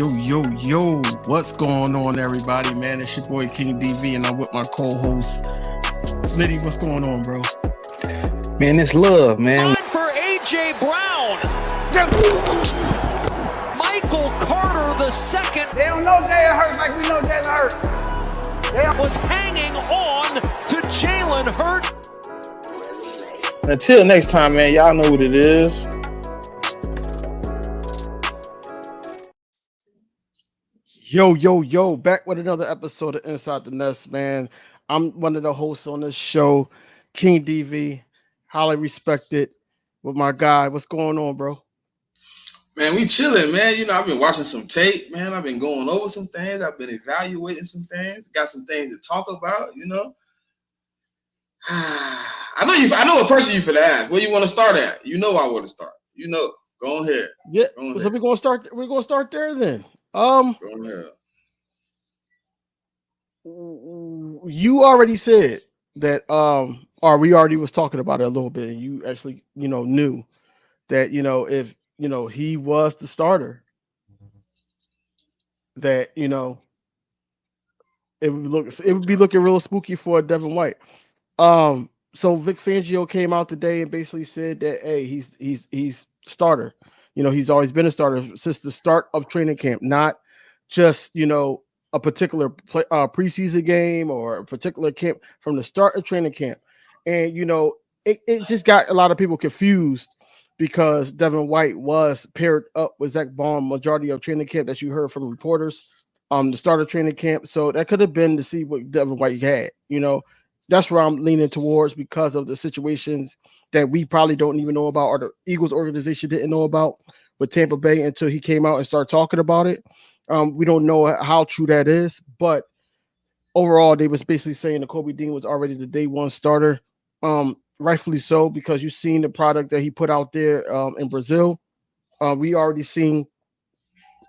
Yo, what's going on, everybody, man? It's your boy King DV, and I'm with my co-host, Smitty. What's going on, bro? Man, it's love, man. Time for A.J. Brown. Michael Carter II. They don't know Jalen Hurts like we know Jalen Hurts. They was hanging on to Jalen Hurts. Until next time, man, y'all know what it is. Yo, back with another episode of Inside the Nest, man. I'm one of the hosts on this show, King DV, highly respected with my guy. What's going on, bro? Man, we chilling, man. You know, I've been watching some tape, man. I've been going over some things. I've been evaluating some things. Got some things to talk about, you know. I know what person you finna ask. Where you want to start at? You know I want to start. You know. Go ahead. Yeah. So we're gonna start there then. Go ahead. You already said that or we already was talking about it a little bit, and you actually, knew that, if he was the starter, that it would be looking real spooky for Devin White. So Vic Fangio came out today and basically said that, hey, he's starter. He's always been a starter since the start of training camp, not just a particular preseason game or a particular camp, from the start of training camp. And it just got a lot of people confused because Devin White was paired up with Zach Baum majority of training camp, that you heard from reporters the start of training camp. So that could have been to see what Devin White had. That's where I'm leaning towards, because of the situations that we probably don't even know about, or the Eagles organization didn't know about with Tampa Bay until he came out and started talking about it. We don't know how true that is, but overall, they was basically saying that Kobe Dean was already the day one starter. Rightfully so, because you've seen the product that he put out there in Brazil. We already seen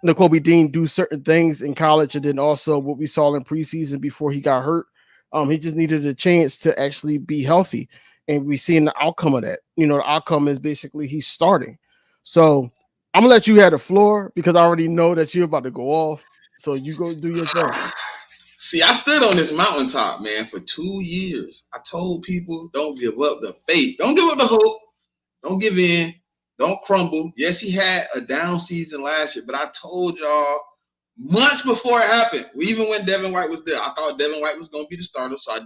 Kobe Dean do certain things in college, and then also what we saw in preseason before he got hurt. He just needed a chance to actually be healthy, and we seen the outcome of that. The outcome is basically he's starting. So I'm gonna let you have the floor, because I already know that you're about to go off. So you go do your thing. See, I stood on this mountaintop, man, for 2 years. I told people, don't give up the faith. Don't give up the hope. Don't give in. Don't crumble. Yes, he had a down season last year, but I told y'all months before it happened, even when Devin White was there, I thought Devin White was going to be the starter. So I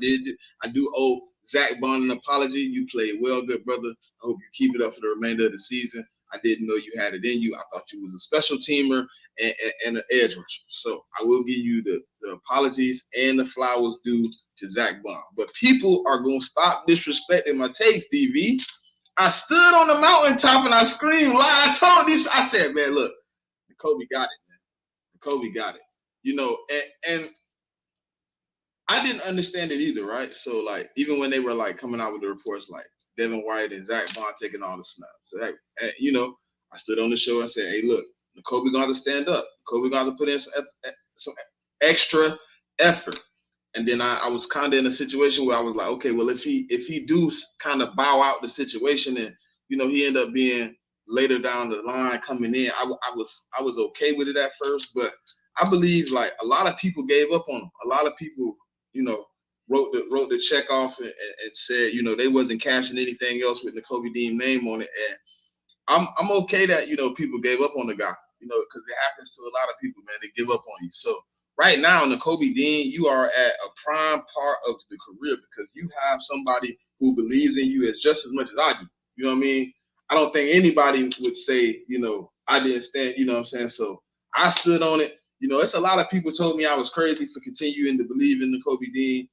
do owe Zach Bond an apology. You played well, good brother. I hope you keep it up for the remainder of the season. I didn't know you had it in you. I thought you was a special teamer and an edge rusher. So I will give you the apologies and the flowers due to Zach Bond. But people are going to stop disrespecting my takes, DV. I stood on the mountaintop and I screamed loud. I said, man, look, Kobe got it. Kobe got it, and I didn't understand it either, right? So, like, even when they were, like, coming out with the reports, like, Devin White and Zach Bond taking all the snaps. So, I stood on the show and said, hey, look, Kobe going to stand up. Kobe going to put in some extra effort. And then I was kind of in a situation where I was like, okay, well, if he do kind of bow out the situation and, he ended up being later down the line coming in, I was okay with it at first, but I believe, like, a lot of people gave up on him. A lot of people, wrote the check off and said, they wasn't cashing anything else with the Kobe Dean name on it. And I'm okay that, people gave up on the guy, because it happens to a lot of people, man. They give up on you. So right now, in the Kobe Dean, you are at a prime part of the career, because you have somebody who believes in you as just as much as I do. You know what I mean? I don't think anybody would say, I didn't stand, you know what I'm saying? So I stood on it. It's a lot of people told me I was crazy for continuing to believe in the Kobe Dean.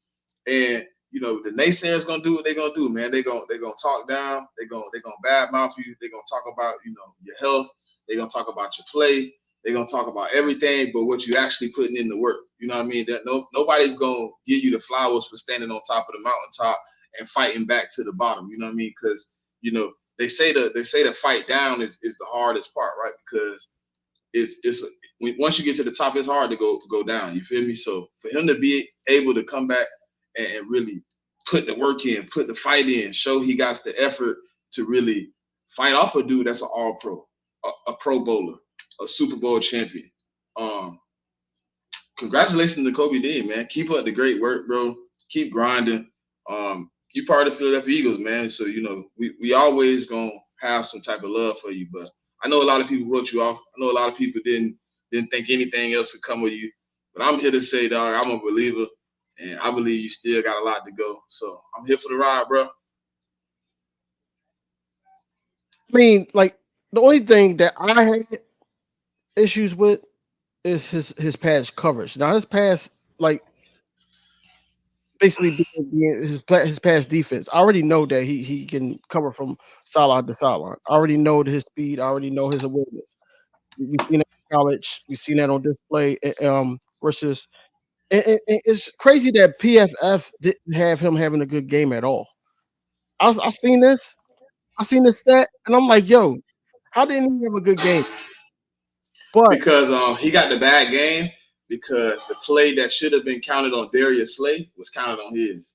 And, the naysayers gonna do what they're gonna do, man. They're gonna talk down, they're gonna badmouth you, they're gonna talk about, your health, they're gonna talk about your play, they're gonna talk about everything but what you actually putting in the work. You know what I mean? That nobody's gonna give you the flowers for standing on top of the mountaintop and fighting back to the bottom. You know what I mean? Because, they say the fight down is the hardest part, right? Because it's once you get to the top, it's hard to go down. You feel me? So for him to be able to come back and really put the work in, put the fight in, show he got the effort to really fight off a dude that's an all-pro, a Pro Bowler, a Super Bowl champion. Congratulations to Kobe Dean, man. Keep up the great work, bro. Keep grinding. You part of the Philadelphia Eagles, man. So, we always gonna have some type of love for you. But I know a lot of people wrote you off. I know a lot of people didn't think anything else could come with you. But I'm here to say, dog, I'm a believer, and I believe you still got a lot to go. So I'm here for the ride, bro. I mean, like the only thing that I had issues with is his pass coverage. Now his pass, like basically being his pass defense. I already know that he can cover from sideline to sideline. I already know his speed. I already know his awareness. We've seen that in college. We've seen that on display. Versus, and it's crazy that PFF didn't have him having a good game at all. I seen this. I seen this stat, and I'm like, yo, how didn't he have a good game? But Because he got the bad game because the play that should have been counted on Darius Slay was counted on his.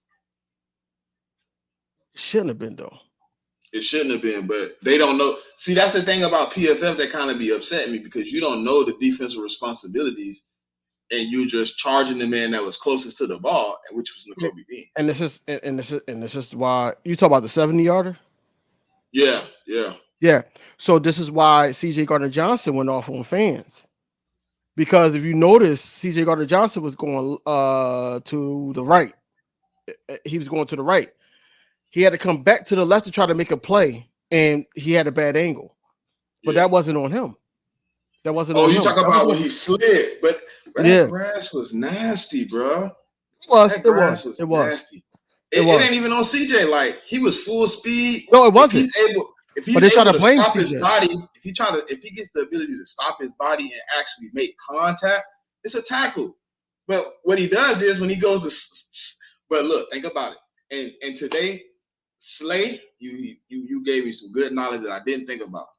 it shouldn't have been though. It shouldn't have been, but they don't know. See, that's the thing about PFF that kind of be upsetting me because you don't know the defensive responsibilities, and you just charging the man that was closest to the ball, which was Nakobe Dean. And this is why you talk about the 70-yarder. Yeah. Yeah. So this is why CJ Gardner-Johnson went off on fans. Because if you notice, CJ Gardner-Johnson was going to the right. He was going to the right. He had to come back to the left to try to make a play, and he had a bad angle. But that wasn't on him. That wasn't on him. Oh, you talk about when he slid, but Yeah. that grass was nasty, bro. It was. Nasty. It ain't even on CJ. Like he was full speed. No, it wasn't. If he's But they try able to to blame stop CJ. his body, if he gets the ability to stop his body and actually make contact, it's a tackle. But what he does is when he goes to, but look, think about it. And today, Slay, you gave me some good knowledge that I didn't think about.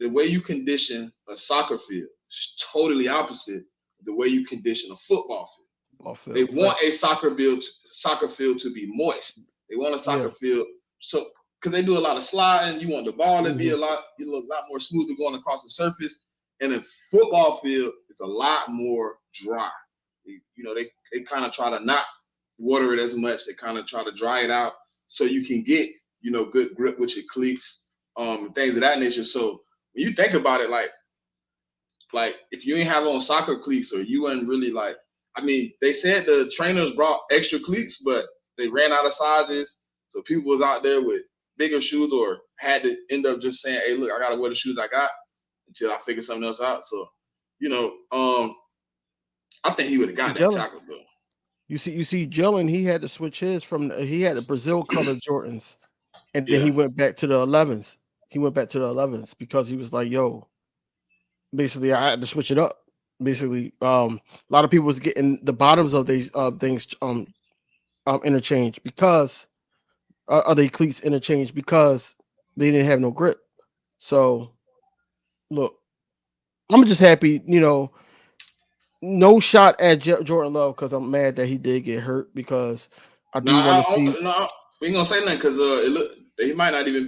The way you condition a soccer field is totally opposite the way you condition a football field. They want a soccer field to be moist. They want a soccer field so because they do a lot of sliding. You want the ball to be a lot more smoother going across the surface. And a football field is a lot more dry. They kind of try to not water it as much. They kind of try to dry it out so you can get good grip with your cleats, and things of that nature. So when you think about it, like if you ain't have on soccer cleats or you ain't really they said the trainers brought extra cleats, but they ran out of sizes. So people was out there with bigger shoes or had to end up just saying, hey, look, I got to wear the shoes I got until I figure something else out. So, I think he would have got that tackle, though. You see, Jalen, he had to switch his he had the Brazil colored Jordans, and then he went back to the 11s. He went back to the 11s because he was like, yo, basically, I had to switch it up. Basically, a lot of people was getting the bottoms of these things interchanged because are they cleats interchanged because they didn't have no grip. So look, I'm just happy, no shot at Jordan Love because I'm mad that he did get hurt because I do want to see. No, we ain't gonna say nothing because he might not even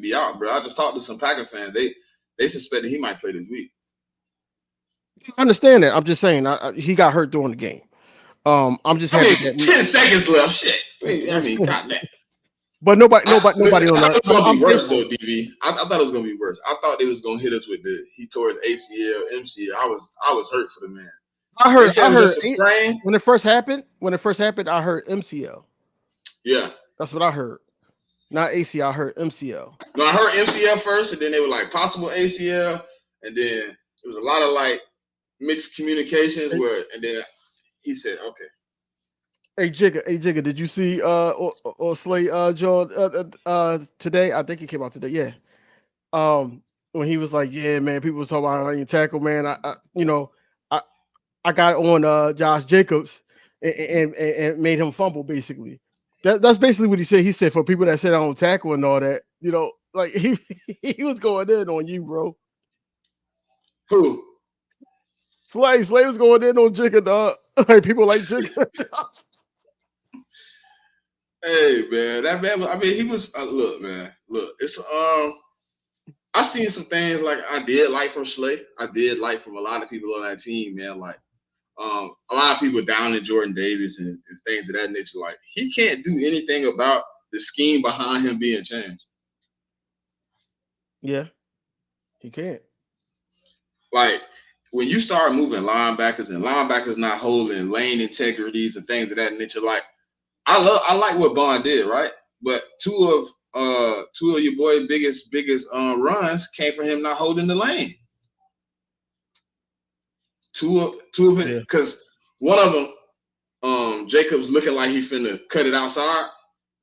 be out, bro. I just talked to some Packer fans. They suspect that he might play this week. I understand that. I'm just saying he got hurt during the game. I'm just happy that 10 seconds left. Shit. I mean, goddamn. But nobody on that. I thought it was gonna be worse though, DV. I thought it was gonna be worse. I thought they was gonna hit us with he tore his ACL, MCL. I was hurt for the man. I heard when it first happened. I heard MCL. Yeah, that's what I heard. Not ACL. I heard MCL. No, I heard MCL first, and then they were like possible ACL, and then it was a lot of mixed communications and then he said, okay. Hey Jigga, did you see or Slay John today? I think he came out today. Yeah. When he was like, yeah, man, people was talking about how you tackle, man. I got on Josh Jacobs and made him fumble basically. That's basically what he said. He said for people that said I don't tackle and all that, he was going in on you, bro. Who? Slay was going in on Jigga, dog. Like people like Jigga. Hey man, that man. I mean, he was. Look, man. Look, it's I seen some things like I did like from Slay. I did like from a lot of people on that team, man. Like a lot of people down in Jordan Davis and things of that nature. Like he can't do anything about the scheme behind him being changed. Yeah, he can't. Like when you start moving linebackers and linebackers not holding lane integrities and things of that nature, like I like what Bond did, right? But two of your boy biggest runs came from him not holding the lane. Two of it, because one of them, Jacobs looking like he finna cut it outside.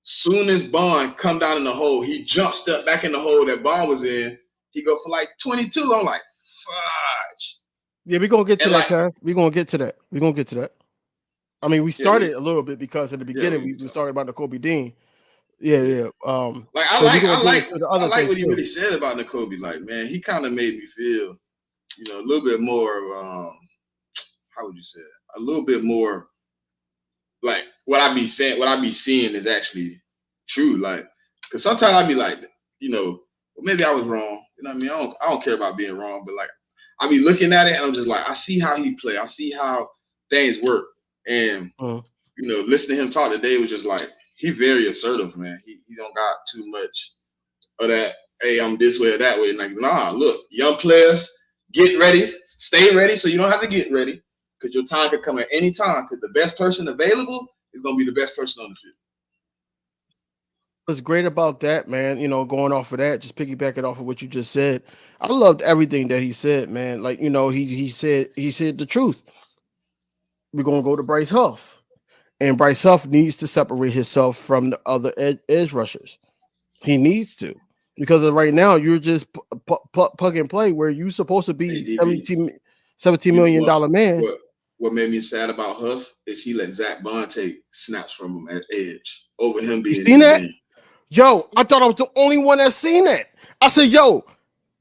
Soon as Bond come down in the hole, he jump step back in the hole that Bond was in. He go for like 22. I'm like, fudge. Yeah, we're gonna get to that, Kev. We're gonna get to that. I mean, we started a little bit because in the beginning we started about the Kobe Dean. Yeah. I like what he really said about Nakobe. Like, man, he kind of made me feel, a little bit more of how would you say it? A little bit more like what I be seeing is actually true. Like, because sometimes I be like, maybe I was wrong. You know what I mean? I don't care about being wrong, but like I be looking at it and I'm just like, I see how he play. I see how things work. And listening to him talk today was just like, he very assertive, man. He don't got too much of that, hey, I'm this way or that way. Like, nah, look, young players, get ready, stay ready so you don't have to get ready. Because your time could come at any time. Because the best person available is going to be the best person on the field. What's great about that, man, going off of that, just piggybacking off of what you just said, I loved everything that he said, man. Like, he said the truth. We're going to go to Bryce Huff. And Bryce Huff needs to separate himself from the other edge rushers. He needs to. Because right now, you're just plug and play where you're supposed to be $17 million man. What made me sad about Huff is he let Zach Bond take snaps from him at edge over him being. You seen that? Yo, I thought I was the only one that seen that. I said, yo,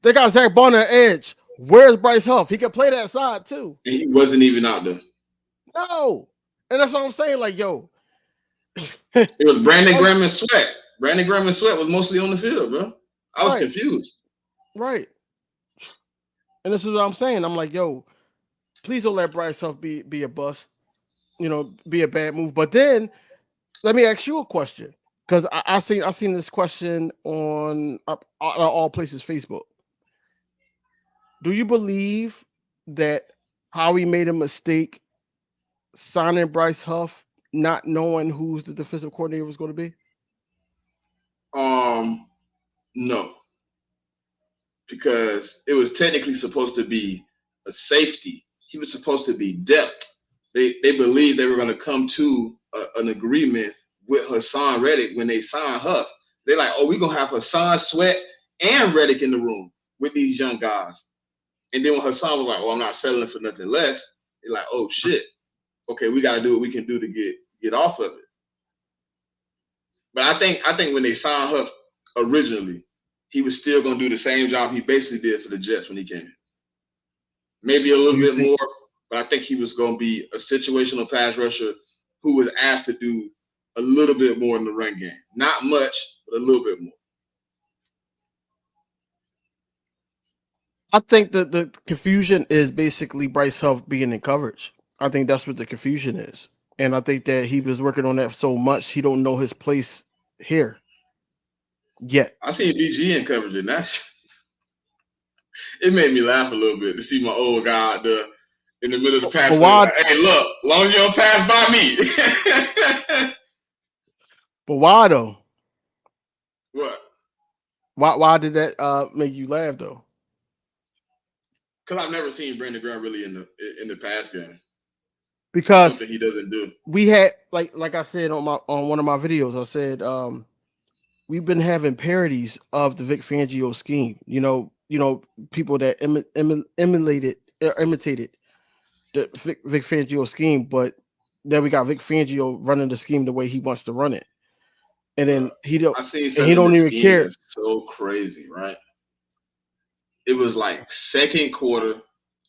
they got Zach Bond at edge. Where's Bryce Huff? He can play that side too. And he wasn't even out there. No. And that's what I'm saying. Like, yo. It was Brandon Graham and Sweat. Brandon Graham and Sweat was mostly on the field, bro. I was confused. Right. And this is what I'm saying. I'm like, yo, please don't let Bryce Huff be a bust, be a bad move. But then let me ask you a question. Because I seen this question on all places Facebook. Do you believe that Howie made a mistake signing Bryce Huff, not knowing who's the defensive coordinator was going to be? No. Because it was technically supposed to be a safety. He was supposed to be depth. They believed they were going to come to an agreement with Hassan Reddick when they signed Huff. They're like, oh, we're going to have Hassan, Sweat, and Reddick in the room with these young guys. And then when Hassan was like, oh, I'm not settling for nothing less, they're like, oh, shit. Okay, we got to do what we can do to get off of it. But I think when they signed Huff originally, he was still going to do the same job he basically did for the Jets when he came in. Maybe a little bit more, but I think he was going to be a situational pass rusher who was asked to do a little bit more in the run game. Not much, but a little bit more. I think that the confusion is basically Bryce Huff being in coverage. I think that's what the confusion is. And I think that he was working on that so much, he don't know his place here yet. I seen BG in coverage, and it made me laugh a little bit to see my old guy out there in the middle of the pass. Like, hey, look, as long as you don't pass by me. But why though? What? Why did that make you laugh though? Because I've never seen Brandon Graham really in the pass game. Because something he doesn't do. We had like I said on one of my videos, I said we've been having parodies of the Vic Fangio scheme. People that imitated the Vic Fangio scheme, but then we got Vic Fangio running the scheme the way he wants to run it. And then he don't even care. It's so crazy, right? It was like second quarter,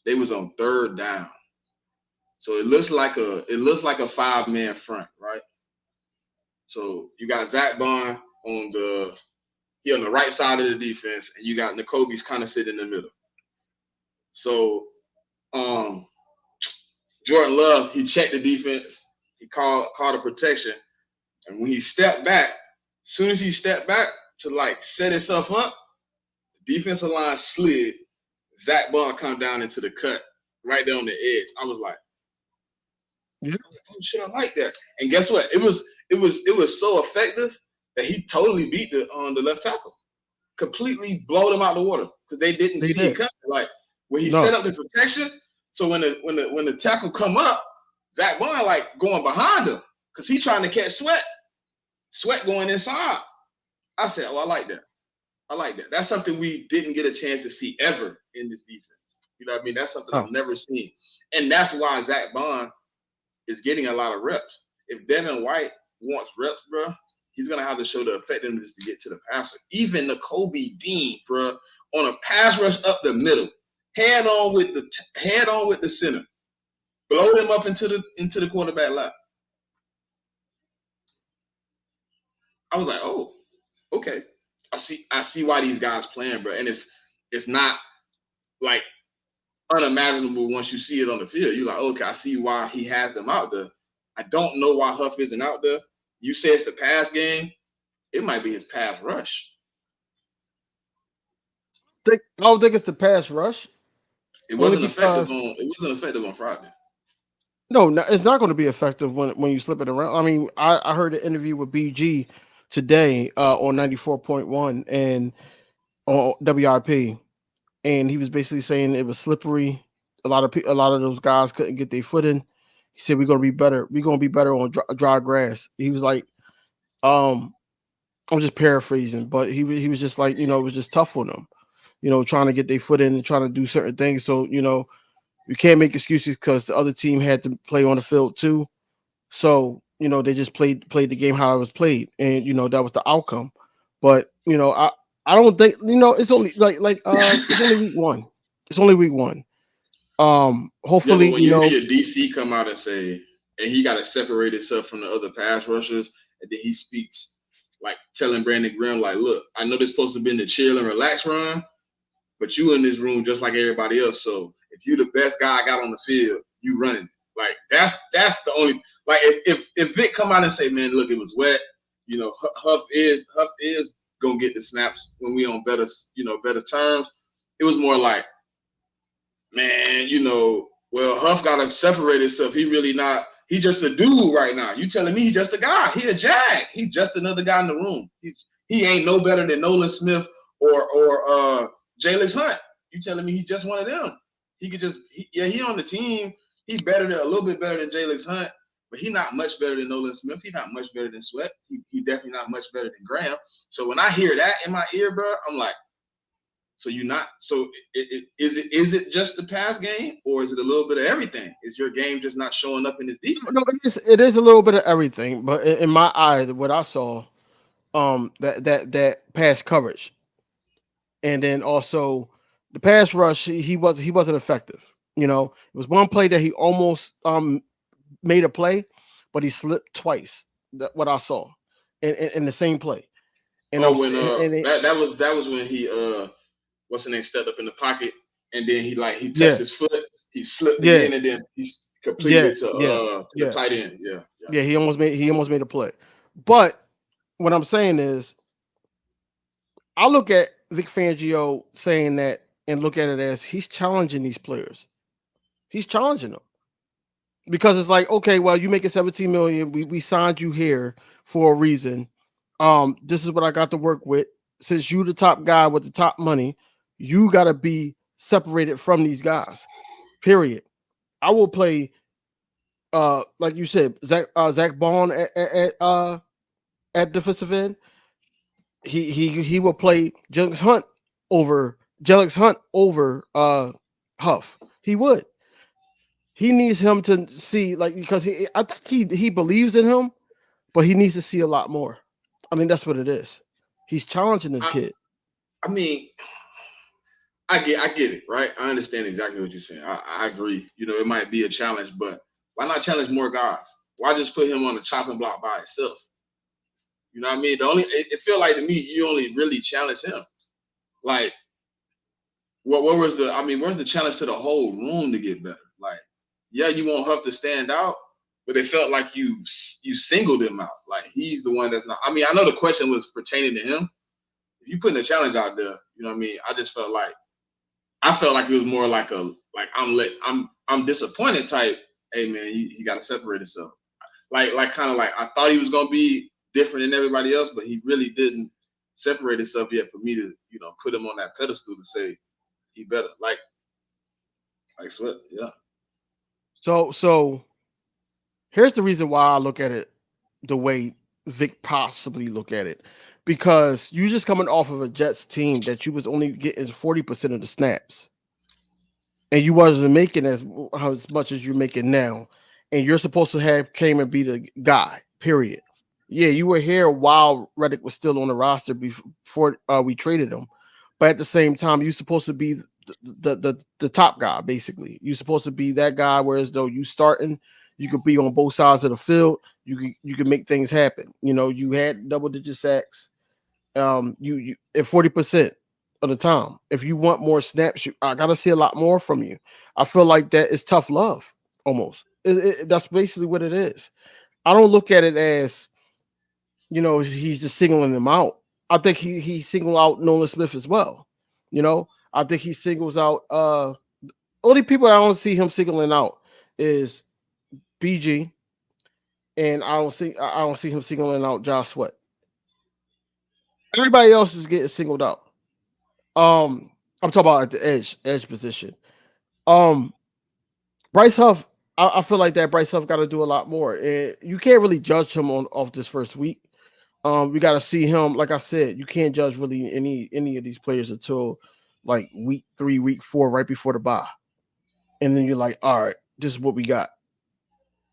they was on third down. So it looks like a 5-man front, right? So you got Zach Bond on the He on the right side of the defense, and you got N'Kobe's kind of sitting in the middle. So Jordan Love, he checked the defense. He called a protection. And when he stepped back, as soon as he stepped back to like set himself up, the defensive line slid. Zach Bond come down into the cut right there on the edge. I was like, oh shit, I like that. And guess what? It was so effective that he totally beat the left tackle. Completely blowed him out of the water because they didn't see it coming. Like when he set up the protection, so when the tackle come up, Zach Bond like going behind him because he trying to catch Sweat. Sweat going inside. I said, oh, I like that. I like that. That's something we didn't get a chance to see ever in this defense. You know what I mean? That's something I've never seen. And that's why Zach Bond is getting a lot of reps. If Devin White wants reps, bro, he's going to have to show the effectiveness to get to the passer. Even N'Kobe Dean, bro, on a pass rush up the middle, head on with the center. Blow them up into the quarterback lap. I was like, oh, okay. I see why these guys playing, bro. And it's not like unimaginable once you see it on the field. You're like, okay, I see why he has them out there. I don't know why Huff isn't out there. You say it's the pass game. It might be his pass rush. I don't think it's the pass rush. It wasn't effective on Friday. No, it's not going to be effective when you slip it around. I mean, I heard an interview with BG today on 94.1 and on WIP, and he was basically saying it was slippery. A lot of those guys couldn't get their foot in. He said we're going to be better. We're going to be better on dry grass. He was like, I'm just paraphrasing, but he was just like, it was just tough on them, trying to get their foot in and trying to do certain things. So you can't make excuses because the other team had to play on the field too. So, they just played the game how it was played, and that was the outcome. But I don't think it's only it's only week one. It's only week one. Hopefully, when you hear DC come out and say, and he got to separate himself from the other pass rushers, and then he speaks like telling Brandon Graham, like, look, I know this supposed to be the chill and relax run, but you in this room just like everybody else. So if you the best guy I got on the field, you running it. Like that's the only, like if Vic come out and say, man, look, it was wet, Huff is gonna get the snaps when we on better terms. It was more like, man, well, Huff gotta separate himself. He just a dude right now. You telling me he just a guy. He a jag. He just another guy in the room. He ain't no better than Nolan Smith or Jalix Hunt. You telling me he just one of them. He could just he on the team. He a little bit better than Jalix Hunt, but he not much better than Nolan Smith. He not much better than Sweat. He definitely not much better than Graham. So when I hear that in my ear, bro, I'm like, so is it just the pass game, or is it a little bit of everything? Is your game just not showing up in this defense? No, it is a little bit of everything. But in my eye, what I saw, that pass coverage, and then also the pass rush, he wasn't effective. It was one play that he almost made a play, but he slipped twice. That what I saw in the same play. And that was when he what's the name, stepped up in the pocket, and then he touched his foot, he slipped again, and then he completed to the tight end. Yeah, he almost made a play. But what I'm saying is, I look at Vic Fangio saying that and look at it as he's challenging these players. He's challenging them because it's like, okay, well, you making $17 million. We signed you here for a reason. This is what I got to work with. Since you the top guy with the top money, you got to be separated from these guys. Period. I will play, like you said, Zach Bond at defensive end. He will play Jalix Hunt over Huff. He would. He needs him to see, because I think he believes in him, but he needs to see a lot more. I mean, that's what it is. He's challenging this kid. I mean, I get it, right? I understand exactly what you're saying. I agree. It might be a challenge, but why not challenge more guys? Why just put him on the chopping block by itself? You know what I mean? It felt like to me you only really challenged him. Like, where's the challenge to the whole room to get better? Like, yeah, you want Huff to stand out, but it felt like you singled him out. Like, he's the one that's not. I mean, I know the question was pertaining to him. If you putting a challenge out there, you know what I mean? I felt like it was more like I'm disappointed type. Hey man, he got to separate himself. Like kind of like I thought he was gonna be different than everybody else, but he really didn't separate himself yet for me to put him on that pedestal to say he better. Like Sweat, yeah. So here's the reason why I look at it the way Vic possibly look at it, because you just coming off of a Jets team that you was only getting 40% of the snaps, and you wasn't making as much as you're making now, and you're supposed to have came and be the guy. Period. Yeah, you were here while Reddick was still on the roster before we traded him, but at the same time, you're supposed to be the top guy. Basically, you're supposed to be that guy. Whereas though you starting, you could be on both sides of the field. You can make things happen. You had double-digit sacks. You at 40% of the time. If you want more snaps, I gotta see a lot more from you. I feel like that is tough love, almost. That's basically what it is. I don't look at it as he's just singling him out. I think he singled out Nolan Smith as well. I think he singles out. Only people I don't see him singling out is BG. And I don't see him singling out Josh Sweat. Everybody else is getting singled out. I'm talking about at the edge position. Bryce Huff, I feel like that Bryce Huff got to do a lot more. And you can't really judge him off this first week. We got to see him. Like I said, you can't judge really any of these players until like week 3, week 4, right before the bye. And then you're like, all right, this is what we got.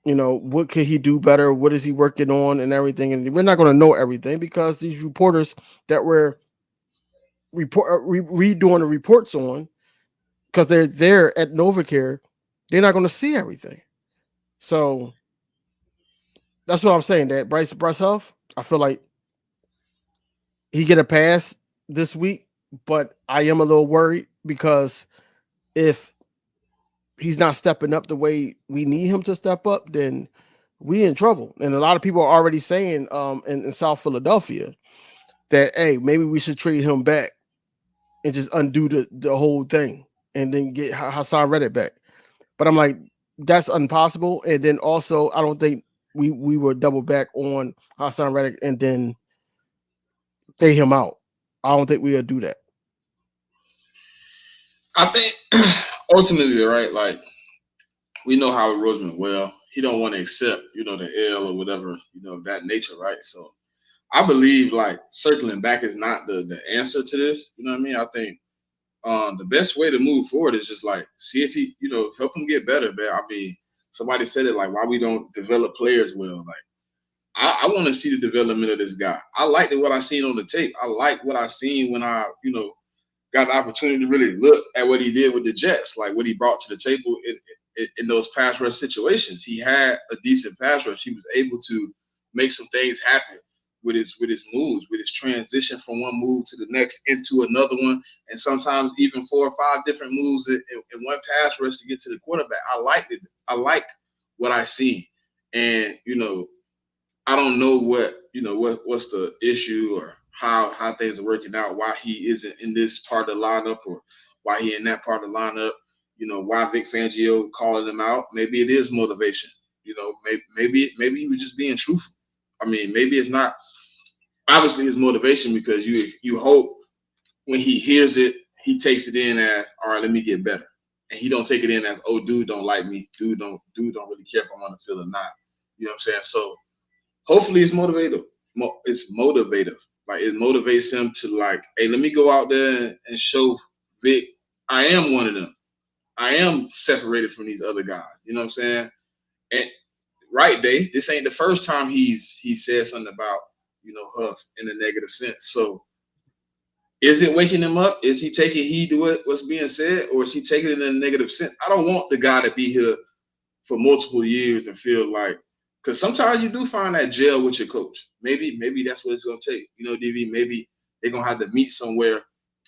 What could he do better? What is he working on and everything? And we're not going to know everything because these reporters that we're redoing the reports on, because they're there at NovaCare, they're not going to see everything. So that's what I'm saying. That Bryce Huff, I feel like he get a pass this week, but I am a little worried because if he's not stepping up the way we need him to step up, then we in trouble. And a lot of people are already saying in South Philadelphia that, hey, maybe we should trade him back and just undo the whole thing and then get Hassan Reddick back. But I'm like, that's impossible. And then also, I don't think we would double back on Hassan Reddick and then pay him out. I don't think we'll do that. I think ultimately, right, like, we know Howard Roseman well. He don't want to accept, the L or whatever, that nature, right? So I believe, like, circling back is not the answer to this. You know what I mean? I think the best way to move forward is just, like, see if he, help him get better, man. I mean, somebody said it, like, why we don't develop players well. Like, I want to see the development of this guy. I liked what I seen on the tape. I liked what I seen when I, got the opportunity to really look at what he did with the Jets, like what he brought to the table in those pass rush situations. He had a decent pass rush. He was able to make some things happen with his moves, with his transition from one move to the next into another one, and sometimes even 4 or 5 different moves in one pass rush to get to the quarterback. I liked it. I like what I see, and I don't know what's the issue or how things are working out, why he isn't in this part of the lineup or why he in that part of the lineup, why Vic Fangio calling him out. Maybe it is motivation. Maybe he was just being truthful. I mean, maybe it's not obviously his motivation, because you hope when he hears it, he takes it in as, all right, let me get better. And he don't take it in as, oh, dude don't like me. Dude don't really care if I'm on the field or not. You know what I'm saying? So hopefully it's motivative. It's motivative. Like, it motivates him to, like, hey, let me go out there and show Vic I am one of them. I am separated from these other guys. You know what I'm saying? And right, Dave, this ain't the first time he said something about, Huff in a negative sense. So is it waking him up? Is he taking heed to what's being said, or is he taking it in a negative sense? I don't want the guy to be here for multiple years and feel like Because sometimes you do find that gel with your coach. Maybe that's what it's gonna take. DV, maybe they're gonna have to meet somewhere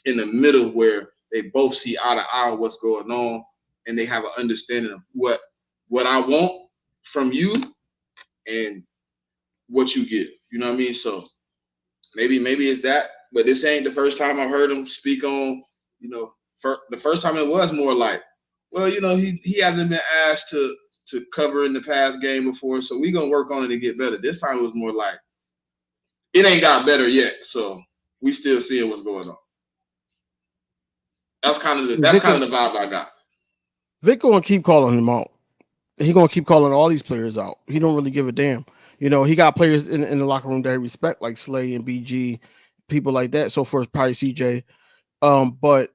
in the middle where they both see eye to eye what's going on and they have an understanding of what I want from you and what you give. You know what I mean? So maybe it's that, but this ain't the first time I've heard him speak on, the first time it was more like, well, he hasn't been asked to cover in the past game before, so we gonna work on it to get better. This time it was more like, it ain't got better yet, so we still seeing what's going on. That's kind of the vibe I got. Vic gonna keep calling him out. He gonna keep calling all these players out. He don't really give a damn. He got players in the locker room that he respect, like Slay and BG, people like that. So first, probably CJ. But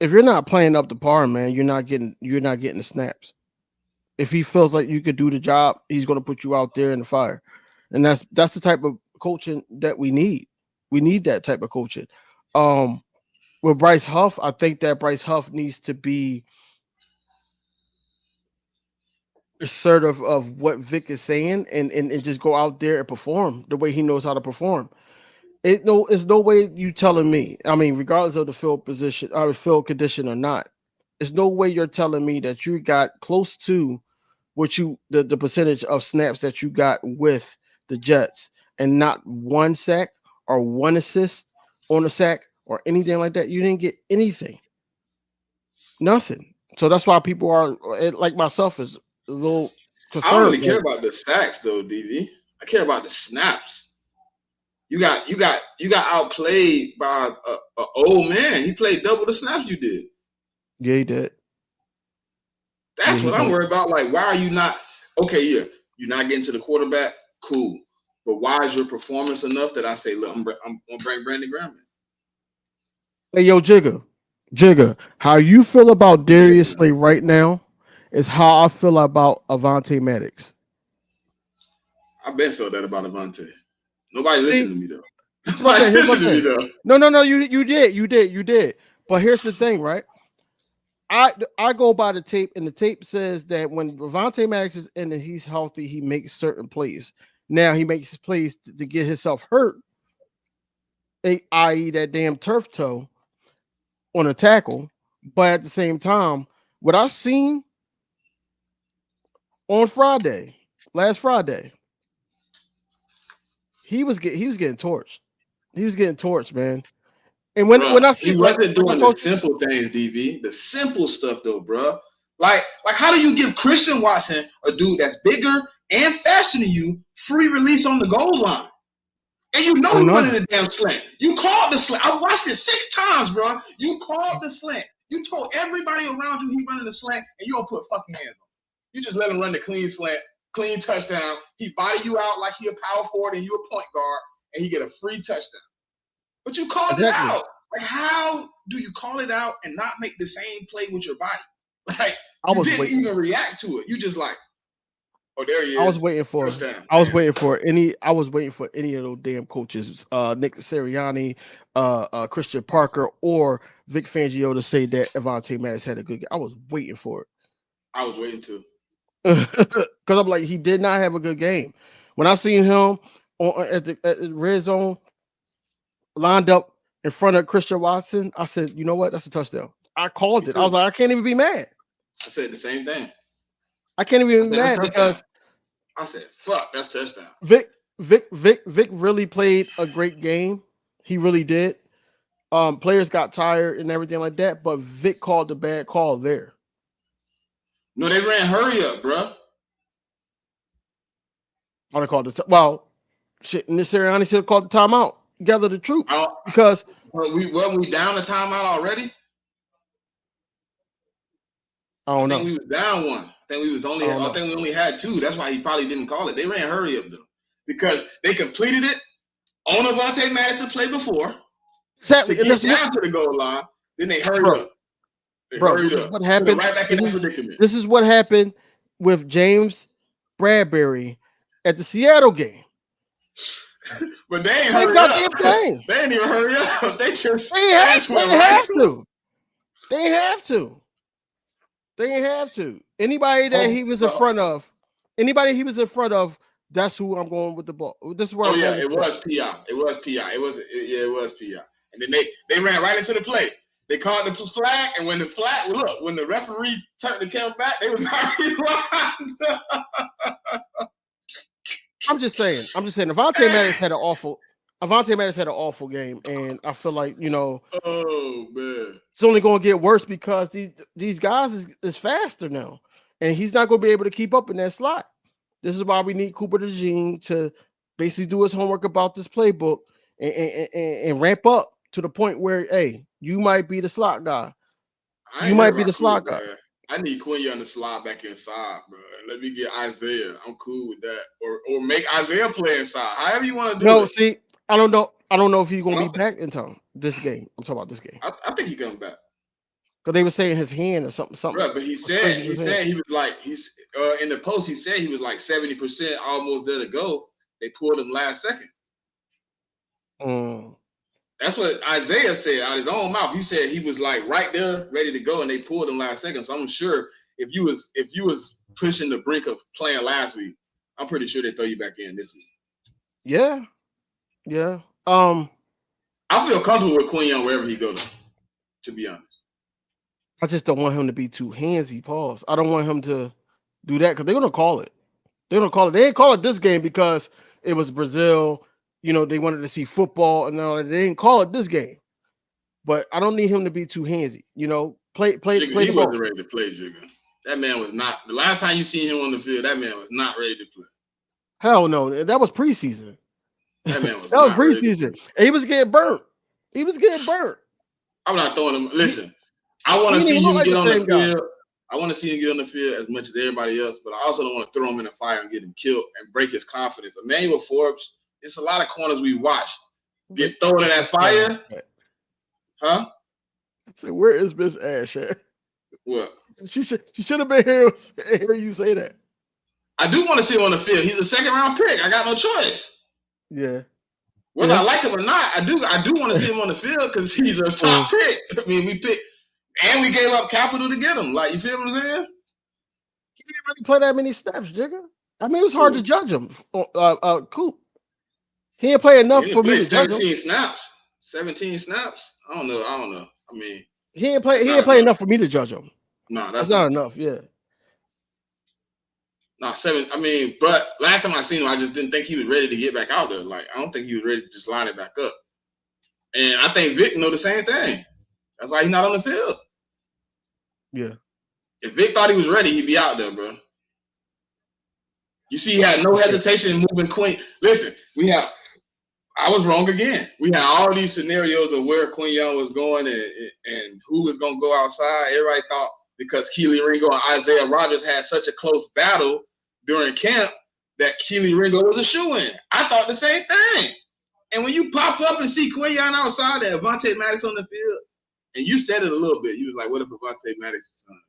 if you're not playing up to par, man, you're not getting the snaps. If he feels like you could do the job, he's gonna put you out there in the fire, and that's the type of coaching that we need. We need that type of coaching. With Bryce Huff, I think that Bryce Huff needs to be assertive of what Vic is saying and just go out there and perform the way he knows how to perform. It's no way you telling me. I mean, regardless of the field position or field condition or not, there's no way you're telling me that you got close to what the percentage of snaps that you got with the Jets and not one sack or one assist on a sack or anything like that. You didn't get anything. Nothing. So that's why people are like myself is a little concerned. I don't really care about the sacks though, DV. I care about the snaps. You got outplayed by a old man. He played double the snaps you did. Yeah, he did. That's what I'm worried about. Like, why are you not okay? Yeah, you're not getting to the quarterback. Cool, but why is your performance enough that I say, look, I'm gonna bring Brandon Graham in? Hey, yo, Jigga, how you feel about Darius Slay right now is how I feel about Avonte Maddox. I've been felt that about Avonte. Nobody listened to me though. Nobody listened to me though. No, you did. But here's the thing, right? I go by the tape, and the tape says that when Avonte Maddox is in and he's healthy, he makes certain plays. Now he makes plays to get himself hurt, i.e. that damn turf toe on a tackle. But at the same time, what I seen on last Friday, he was getting torched. He was getting torched, man. And when I see he wasn't doing the simple things, DV, the simple stuff though, bro. Like how do you give Christian Watson, a dude that's bigger and faster than you, free release on the goal line? And he's running the damn slant. You called the slant. I watched it 6 times, bro. You called the slant. You told everybody around you he running the slant, and you don't put fucking hands on. You just let him run the clean slant, clean touchdown. He body you out like he a power forward and you a point guard, and he get a free touchdown. But you called it out. Like, how do you call it out and not make the same play with your body? Like, you didn't even react to it. You just like, oh, there he is. I was waiting for any of those damn coaches, Nick Sirianni, Christian Parker, or Vic Fangio to say that Avonte Maddox had a good game. I was waiting for it. I was waiting too. Because I'm like, he did not have a good game. When I seen him at the red zone, lined up in front of Christian Watson, I said, you know what? That's a touchdown. I called it. I was like, I can't even be mad. I said the same thing. I can't even be mad because I said, fuck, that's touchdown. Vic really played a great game. He really did. Players got tired and everything like that, but Vic called the bad call there. No, they ran hurry up, bro. I would have called shit. Nick Sirianni should have called the timeout. Gather the troops because wasn't we down the timeout already? I don't know. I think we was down one. I think we only had 2. That's why he probably didn't call it. They ran hurry up though because they completed it on Avonte Maddox to play before. Exactly, to get down to the goal line. Then they hurried up. This is what happened. Right back in the predicament. This is what happened with James Bradbury at the Seattle game. But they ain't hurry up. They ain't even hurry up. They have to. Anybody that he was in front of Anybody he was in front of, that's who I'm going with the ball. This is where I'm going. It was PI. It was PI. It was PI. And then they ran right into the play. They called the flag, and when the referee turned the camera back, they was already lined up. I'm just saying. Avonte Maddox had an awful game, and I feel like oh man, it's only going to get worse because these guys is faster now, and he's not going to be able to keep up in that slot. This is why we need Cooper DeJean to basically do his homework about this playbook and ramp up to the point where, hey, you might be the slot guy. You might be the slot guy. I need Quinyon to slide back inside, bro. Let me get Isaiah. I'm cool with that. Or make Isaiah play inside. However you want to do it. No, see, I don't know if he's going to be back in time this game. I'm talking about this game. I think he comes back. Because they were saying his hand or something. Right, but he said he was like, he's in the post, he said he was like 70% almost there to go. They pulled him last second. That's what Isaiah said out of his own mouth. He said he was like right there, ready to go, and they pulled him last second. So I'm sure if you was pushing the brink of playing last week, I'm pretty sure they throw you back in this week. Yeah. I feel comfortable with Quinyon wherever he goes, to be honest. I just don't want him to be too handsy. Pause. I don't want him to do that because they're gonna call it. They didn't call it this game because it was Brazil. They wanted to see football and all that. They didn't call it this game. But I don't need him to be too handsy. Play Jigga, the he ball. wasn't ready to play, Jigga. That man was not. The last time you seen him on the field, that man was not ready to play. Hell no. That was preseason. That man was that was preseason. And he was getting burnt. I'm not throwing him. Listen, I want to see him get on the field. I want to see him get on the field as much as everybody else, but I also don't want to throw him in the fire and get him killed and break his confidence. Emmanuel Forbes, it's a lot of corners we watch get thrown in that fire. Huh? So where is Miss Ash at? What? She should have been here to hear you say that. I do want to see him on the field. He's a second-round pick. I got no choice. Yeah. Whether I like him or not, I do want to see him on the field because he's a top pick. I mean, we picked and we gave up capital to get him. Like, you feel what I'm saying? He didn't really play that many snaps, Jigga. I mean, it was hard to judge him. Coop. He didn't play enough for me to judge him. 17 snaps. I don't know. I mean, he didn't play enough for me to judge him. No, that's not enough. Yeah. No, 7. I mean, but last time I seen him, I just didn't think he was ready to get back out there. Like, I don't think he was ready to just line it back up. And I think Vic know the same thing. That's why he's not on the field. Yeah. If Vic thought he was ready, he'd be out there, bro. You see, he had no hesitation in moving Queen. Listen, I was wrong again. We had all these scenarios of where Quinyon was going and who was going to go outside. Everybody thought because Keely Ringo and Isaiah Rodgers had such a close battle during camp that Keely Ringo was a shoo-in. I thought the same thing. And when you pop up and see Quinyon outside and Avonte Maddox on the field, and you said it a little bit, you was like, what if Avonte Maddox is on?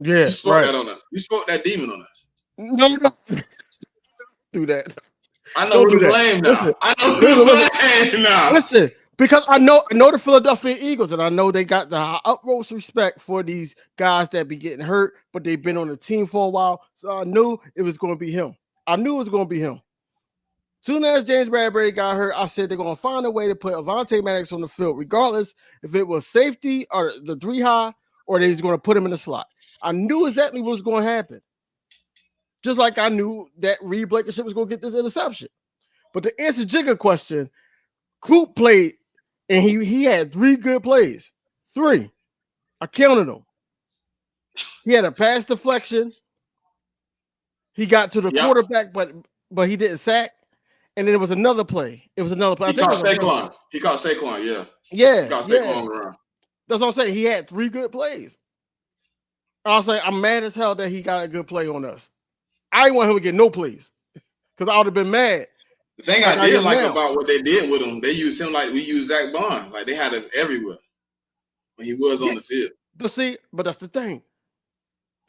Yeah, you spoke that on us. You spoke that demon on us. No. Do that. I know who to blame now. Listen, because I know the Philadelphia Eagles, and I know they got the utmost respect for these guys that be getting hurt, but they've been on the team for a while. So I knew it was going to be him. Soon as James Bradbury got hurt, I said they're going to find a way to put Avonte Maddox on the field, regardless if it was safety or the 3 high, or they was going to put him in the slot. I knew exactly what was going to happen. Just like I knew that Reed Blankenship was going to get this interception. But to answer Jigga question, Coop played, and he had 3 good plays. 3. I counted them. He had a pass deflection. He got to the quarterback, but he didn't sack. And then there was another play. He caught Saquon. Yeah. He caught Saquon around. That's what I'm saying. He had 3 good plays. I was like, I'm mad as hell that he got a good play on us. I didn't want him to get no plays because I would have been mad. The thing I did like about what they did with him, they used him like we used Zach Bond. Like they had him everywhere when he was on the field. But that's the thing.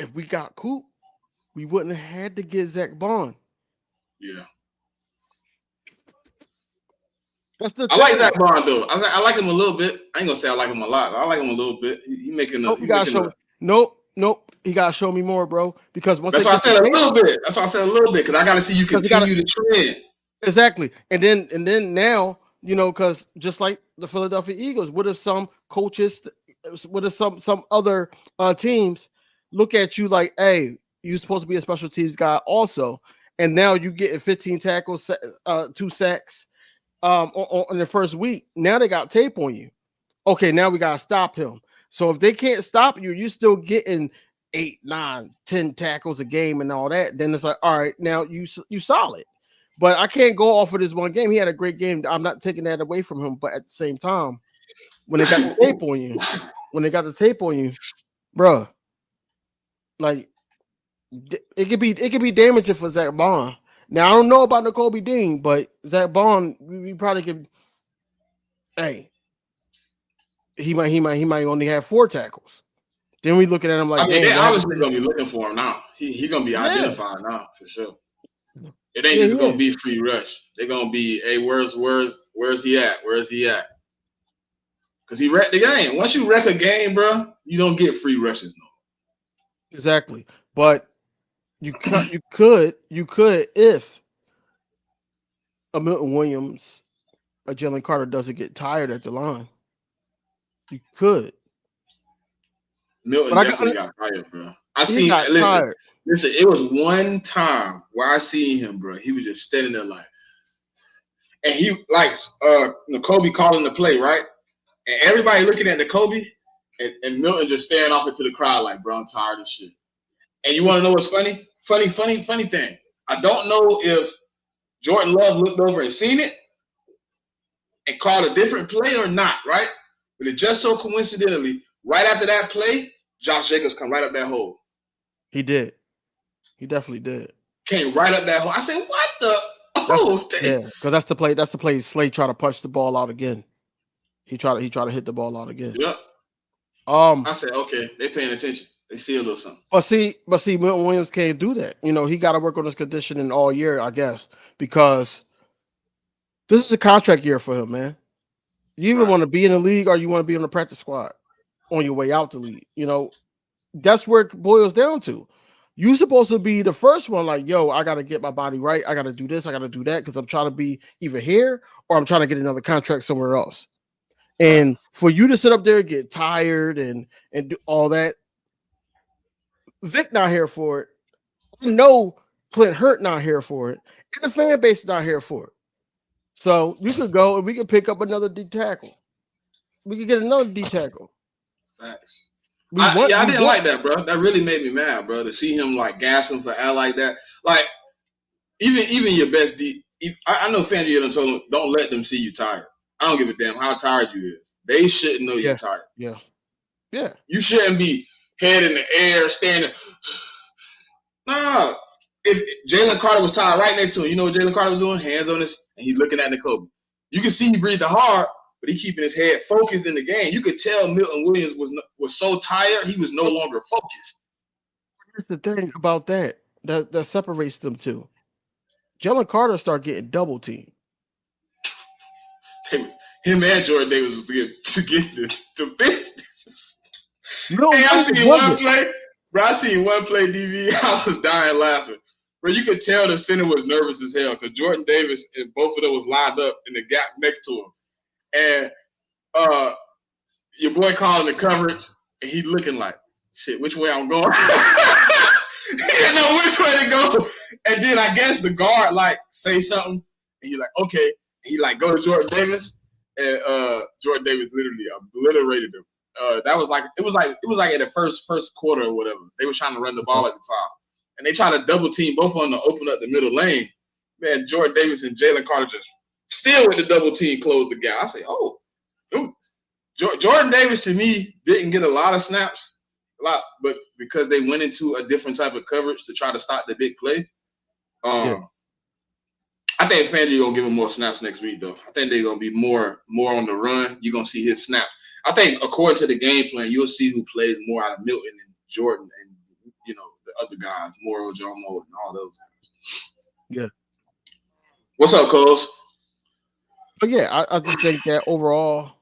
If we got Coop, we wouldn't have had to get Zach Bond. Yeah. That's the I like Zach Bond though. I like him a little bit. I ain't gonna say I like him a lot. I like him a little bit. He making a. Nope. He got to show me more, bro. Because once That's they why I get said the a game, little bit. That's why I said a little bit because I got to see you because he continue the trend. exactly. And then now, because just like the Philadelphia Eagles, what if some coaches, what if some other teams look at you like, hey, you're supposed to be a special teams guy also, and now you getting 15 tackles, 2 sacks on the first week. Now they got tape on you. Okay, now we gotta stop him. So if they can't stop you, you're still getting 8, 9, 10 tackles a game and all that. Then it's like, all right, now you solid. But I can't go off of this one game. He had a great game. I'm not taking that away from him. But at the same time, when they got the tape on you, bruh, like it could be damaging for Zach Bond. Now I don't know about N'Kobe Dean, but Zach Bond, we probably could. Hey, he might only have 4 tackles. Then we looking at him like, I mean, they damn, what happened? obviously gonna be looking for him now. He gonna be identified now for sure. It ain't Yeah, just gonna be free rush. They're gonna be, hey, where's he at? Where's he at? Because he wrecked the game. Once you wreck a game, bro, you don't get free rushes no. Exactly. But you could if a Milton Williams, a Jalen Carter doesn't get tired at the line. You could. Milton But definitely got tired, bro. tired. Listen, it was one time where I seen him, bro. He was just standing there like, and he like N'Kobe calling the play, right? And everybody looking at N'Kobe and Milton just staring off into the crowd like, bro, I'm tired of shit. And you want to know what's funny? Funny thing. I don't know if Jordan Love looked over and seen it and called a different play or not, right? But it just so coincidentally, right after that play, Josh Jacobs come right up that hole. He did. He definitely did. Came right up that hole. I said, what the? Oh, yeah, because that's the play. That's the play. Slade tried to punch the ball out again. He tried to hit the ball out again. Yep. I said, okay, they paying attention. They see a little something. But see, Milton Williams can't do that. He got to work on his conditioning all year, I guess, because this is a contract year for him, man. You either want to be in the league or you want to be on the practice squad on your way out the league. That's where it boils down to. You're supposed to be the first one, like, yo, I got to get my body right. I got to do this. I got to do that because I'm trying to be either here or I'm trying to get another contract somewhere else. And for you to sit up there and get tired and do all that, Vic not here for it. I know Clint Hurt not here for it. And the fan base not here for it. So we could go and we could pick up another D tackle. We could get another D tackle. Facts. I didn't like that, bro. That really made me mad, bro. To see him like gasping for air like that. Like even your best D. I know Fangio done told him, don't let them see you tired. I don't give a damn how tired you is. They shouldn't know you're tired. Yeah. You shouldn't be head in the air, standing. Nah. If Jalen Carter was tired right next to him, you know what Jalen Carter was doing? Hands on his, and he's looking at N'Kobe. You can see he breathing hard, but he keeping his head focused in the game. You could tell Milton Williams was so tired, he was no longer focused. Here's the thing about that separates them two. Jalen Carter started getting double teamed. Him and Jordan Davis was getting this to business. No, hey, I seen one play. Bro, I seen one play, DV. I was dying laughing. Bro, you could tell the center was nervous as hell because Jordan Davis and both of them was lined up in the gap next to him. And your boy calling the coverage, and he looking like, shit, which way I'm going? He didn't know which way to go. And then I guess the guard like say something, and he like, okay. He like go to Jordan Davis, and Jordan Davis literally obliterated him. It was like in the first quarter or whatever. They were trying to run the ball at the top, and they tried to double team both of them to open up the middle lane. Man, Jordan Davis and Jalen Carter just still with the double team closed the gap. I say, oh, Jordan Davis to me didn't get a lot of snaps, but because they went into a different type of coverage to try to stop the big play. I think Fangio gonna give him more snaps next week, though. I think they're gonna be more on the run. You're gonna see his snaps. I think according to the game plan, you'll see who plays more out of Milton and Jordan and the other guys, Moro, Jomo, and all those guys. Yeah. What's up, Coles? But yeah, I just think that overall,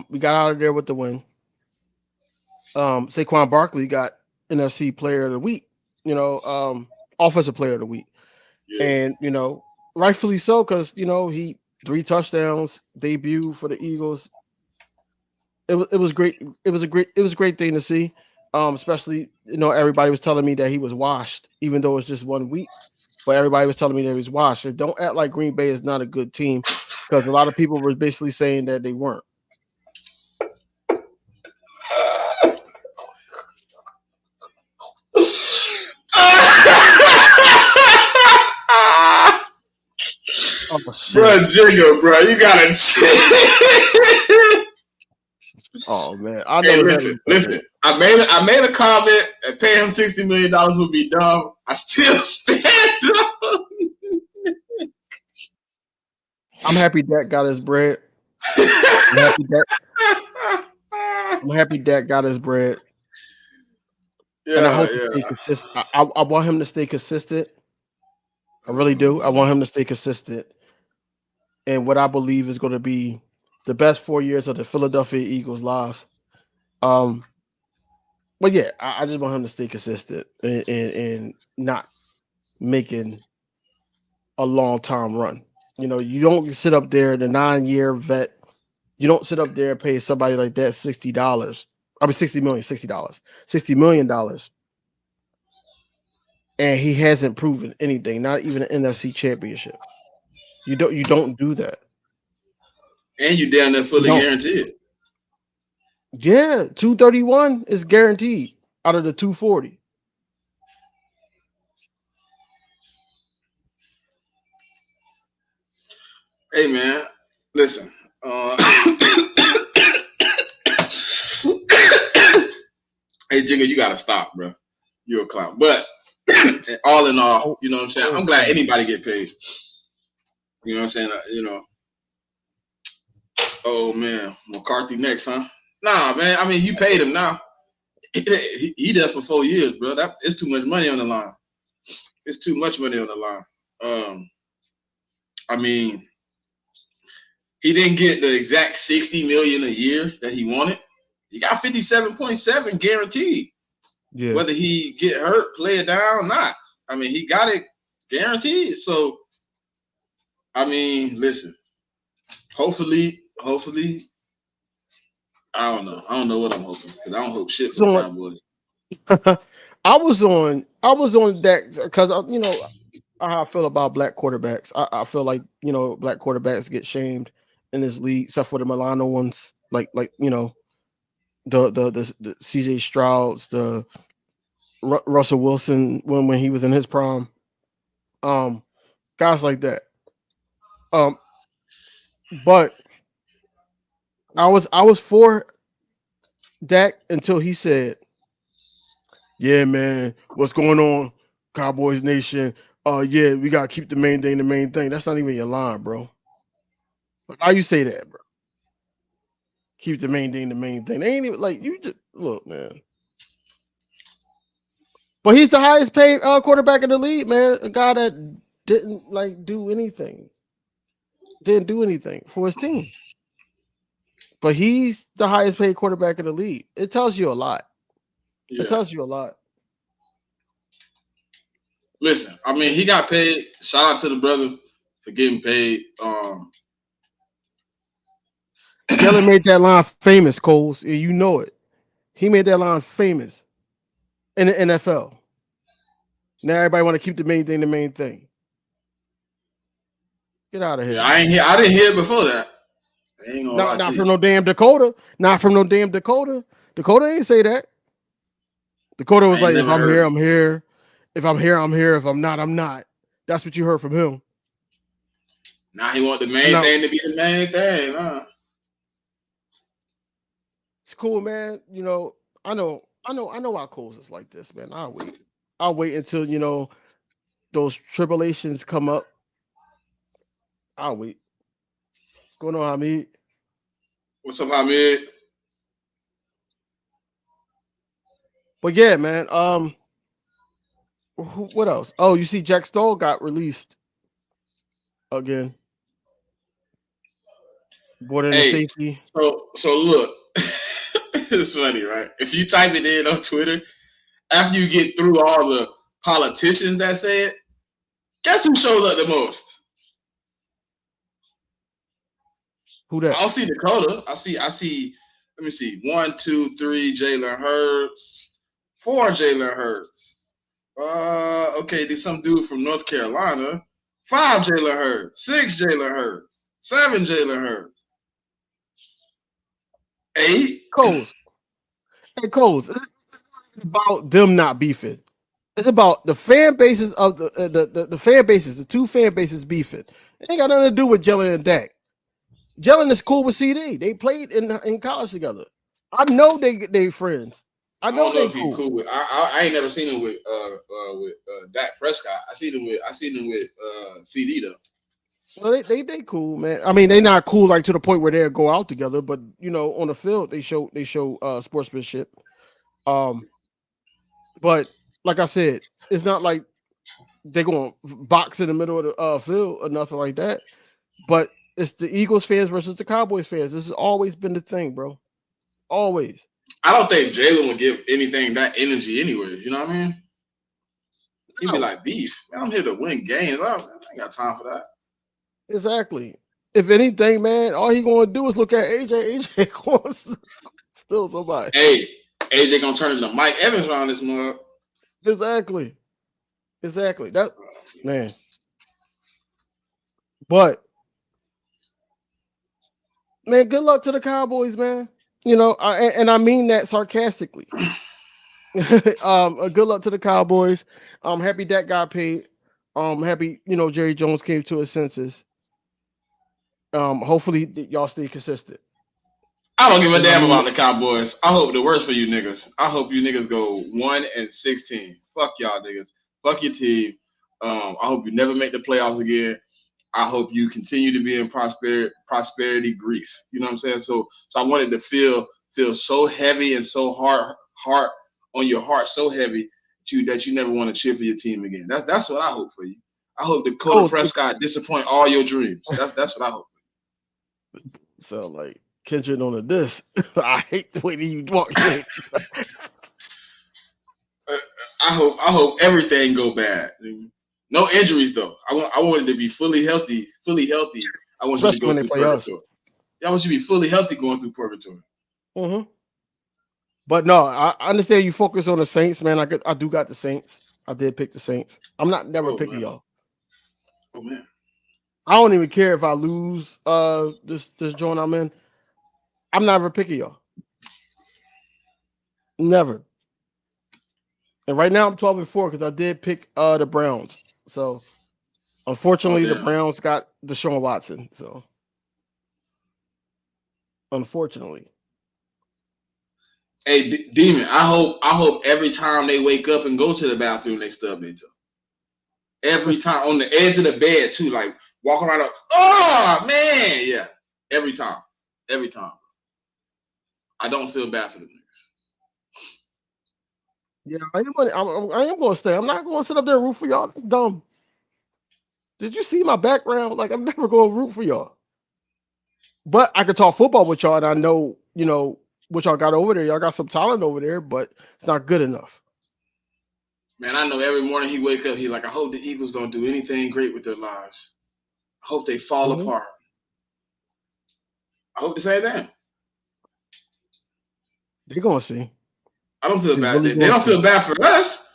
we got out of there with the win. Saquon Barkley got NFC Player of the Week. Offensive Player of the Week, and rightfully so because he 3 touchdowns debut for the Eagles. It was great. It was a great thing to see. Especially everybody was telling me that he was washed, even though it's just 1 week. But everybody was telling me that he was washed. And don't act like Green Bay is not a good team, because a lot of people were basically saying that they weren't. Oh, bro, Jigga, bro, you gotta chill. Oh man, I know. Hey, listen. I made a comment and paying him $60 million would be dumb. I still stand up. I'm happy Dak got his bread. I'm happy Dak got his bread. And I hope he stay consistent. I want him to stay consistent. I really do. I want him to stay consistent. And what I believe is going to be the best 4 years of the Philadelphia Eagles' lives. But yeah, I just want him to stay consistent and not making a long time run. You don't sit up there, the 9-year vet. You don't sit up there and pay somebody like that $60. I mean $60 million, $60 million. And he hasn't proven anything, not even an NFC championship. You don't do that. And you down there fully guaranteed. Yeah, 231 is guaranteed out of the 240. Hey man, listen. Hey Jigga, you gotta stop, bro. You're a clown. But all in all, you know what I'm saying? I'm glad anybody get paid. You know what I'm saying? Oh man, McCarthy next, huh? Nah, man. I mean, you paid him now. He there for 4 years, bro. It's too much money on the line. It's too much money on the line. I mean, he didn't get the exact $60 million a year that he wanted. He got 57.7 guaranteed. Yeah. Whether he get hurt, play it down, or not. I mean, he got it guaranteed. So, I mean, listen. Hopefully, I don't know. I don't know what I'm hoping, because I don't hope shit for the Cowboys. I was on that because how I feel about black quarterbacks. I feel like black quarterbacks get shamed in this league, except for the Milano ones, like the CJ Strouds, the Russell Wilson when he was in his prime, guys like that. But I was for Dak until he said, "Yeah, man, what's going on, Cowboys Nation? Yeah, we gotta keep the main thing the main thing." That's not even your line, bro. How you say that, bro? Keep the main thing the main thing. They ain't even like you. Just look, man. But he's the highest paid quarterback in the league, man. A guy that didn't do anything for his team. But he's the highest paid quarterback in the league. It tells you a lot. Yeah. It tells you a lot. Listen, I mean, he got paid. Shout out to the brother for getting paid. Jalen made that line famous, Coles. You know it. He made that line famous in the NFL. Now everybody want to keep the main thing the main thing. Get out of here. Yeah, I didn't hear it before that. Not from no damn Dakota. Not from no damn Dakota. Dakota ain't say that. Dakota was like, if I'm here, I'm here. If I'm here, I'm here. If I'm not, I'm not. That's what you heard from him. Now he want the main thing to be the main thing, huh? It's cool, man. I know why Coles is like this, man. I'll wait until those tribulations come up. I'll wait. What's going on, Hamid? What's up, Hamid? But yeah, man. What else? Oh, you see, Jack Stoll got released again. Border safety. So look, it's funny, right? If you type it in on Twitter, after you get through all the politicians that say it, guess who shows up the most? Who that? I'll see Dakota. I see. Let me see. 1, 2, 3, Jalen Hurts. 4, Jalen Hurts. Okay, there's some dude from North Carolina. 5, Jalen Hurts. 6, Jalen Hurts. 7, Jalen Hurts. 8. Coles. Hey, Coles. It's about them not beefing. It's about the fan bases of the fan bases, the two fan bases beefing. It ain't got nothing to do with Jalen and Dak. Jalen is cool with CD. They played in college together. I know they friends. I know they cool with. I ain't never seen him with Dak Prescott. I seen him with CD though. Well, they cool, man. I mean, they not cool like to the point where they'll go out together, but you know, on the field they show sportsmanship. But like I said, it's not like they're going to box in the middle of the field or nothing like that. But it's the Eagles fans versus the Cowboys fans. This has always been the thing, bro. Always. I don't think Jalen would give anything that energy anyways. You know what I mean? He'd be like, beef. Man, I'm here to win games. I ain't got time for that. Exactly. If anything, man, all he going to do is look at AJ. AJ going to steal somebody. Hey, AJ going to turn into Mike Evans around this mug. Exactly. That, man. But, man, good luck to the Cowboys, man. You know, I mean that sarcastically. Good luck to the Cowboys. I'm happy Dak got paid. Happy, you know, Jerry Jones came to his senses. Hopefully y'all stay consistent. I don't give a damn about the Cowboys. I hope the worst for you niggas. I hope you niggas go 1-16. Fuck y'all niggas. Fuck your team. I hope you never make the playoffs again. I hope you continue to be in prosperity grief. You know what I'm saying? So I wanted to feel so heavy and so hard on your heart, so heavy that you never want to cheer for your team again. That's what I hope for you. I hope Dakota Prescott disappoint all your dreams. That's what I hope for you. Sound like Kendrick on a diss. I hate the way that you walk in. I hope everything go bad. No injuries though. I wanted to be fully healthy. I want you to go through purgatory. I want you to be fully healthy going through purgatory. Mm-hmm. But no, I understand you focus on the Saints, man. I do got the Saints. I did pick the Saints. I'm not never picking y'all. Oh man. I don't even care if I lose this joint I'm in. I'm never picking y'all. Never. And right now I'm 12-4 because I did pick the Browns. So unfortunately the Browns got Deshaun Watson. So unfortunately. Hey, Demon, I hope every time they wake up and go to the bathroom, they stub their toe. Every time on the edge of the bed too, like walking around. Oh man, yeah. Every time. I don't feel bad for them niggas. Yeah, I am going to stay. I'm not going to sit up there and root for y'all. That's dumb. Did you see my background? Like, I'm never going to root for y'all. But I can talk football with y'all, and I know, you know, what y'all got over there. Y'all got some talent over there, but it's not good enough. Man, I know every morning he wake up, he like, I hope the Eagles don't do anything great with their lives. I hope they fall apart. I hope the same thing. They're going to see. I don't feel bad. Really they don't feel bad for us.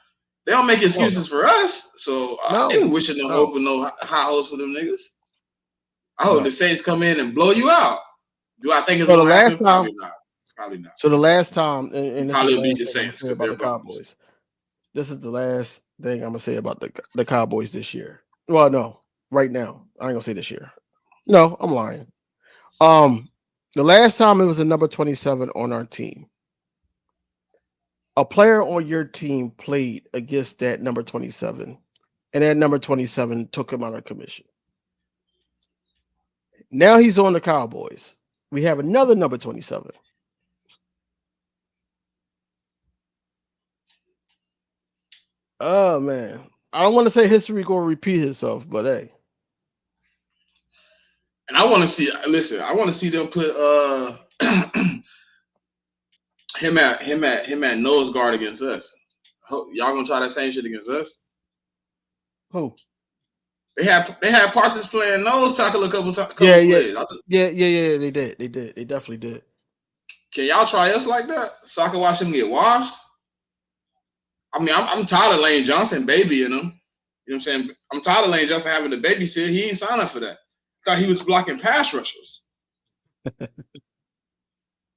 They don't make excuses for us. So I ain't wishing no hope and no high hopes for them niggas. I hope the Saints come in and blow you out. Do I think it's going to happen? Probably not. So the last time, and probably beat the Saints about the Cowboys. This is the last thing I'm gonna say about the Cowboys this year. Well, no, right now I ain't gonna say this year. No, I'm lying. The last time it was a number 27 on our team. A player on your team played against that number 27, and that number 27 took him out of commission. Now he's on the Cowboys. We have another number 27. Oh man, I don't want to say history gonna repeat itself, but hey. And I want to see. Listen, I want to see them put him at nose guard against us. I Y'all gonna try that same shit against us? Who? They had Parsons playing nose tackle a couple Yeah. plays. Yeah. They did. They definitely did. Can y'all try us like that so I can watch him get washed? I mean, I'm tired of Lane Johnson babying him. You know what I'm saying? I'm tired of Lane Johnson having to babysit. He ain't signed up for that. Thought he was blocking pass rushers.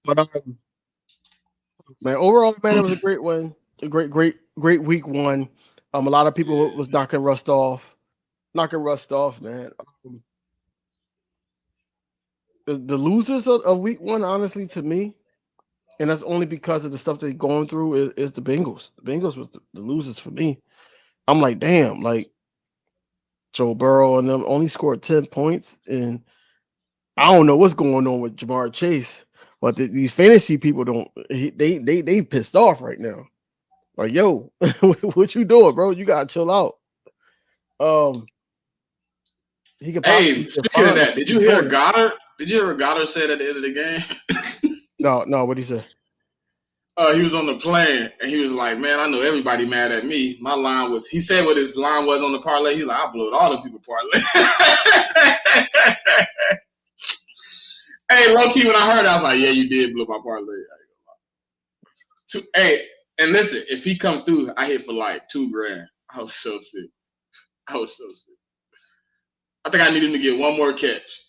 But man, overall, man, it was a great win. A great week one. A lot of people was knocking rust off, man. The losers of week one, honestly, to me, and that's only because of the stuff they're going through, is the Bengals. The Bengals was the losers for me. I'm like, damn, like Joe Burrow and them only scored 10 points, and I don't know what's going on with Jamar Chase, but these fantasy people they pissed off right now. Like, yo, what you doing, bro? You gotta chill out. He could Hey, possibly speaking of that, did you hear Goddard? Did you hear what Goddard said at the end of the game? No, what'd he say? He was on the plane and he was like, "Man, I know everybody mad at me. My line was," he said what his line was on the parlay. He's like, "I blowed all the people parlay." Hey, low key, when I heard it, I was like, "Yeah, you did blow my parlay." Hey, and listen, if he come through, I hit for like $2,000. I was so sick. I think I need him to get one more catch.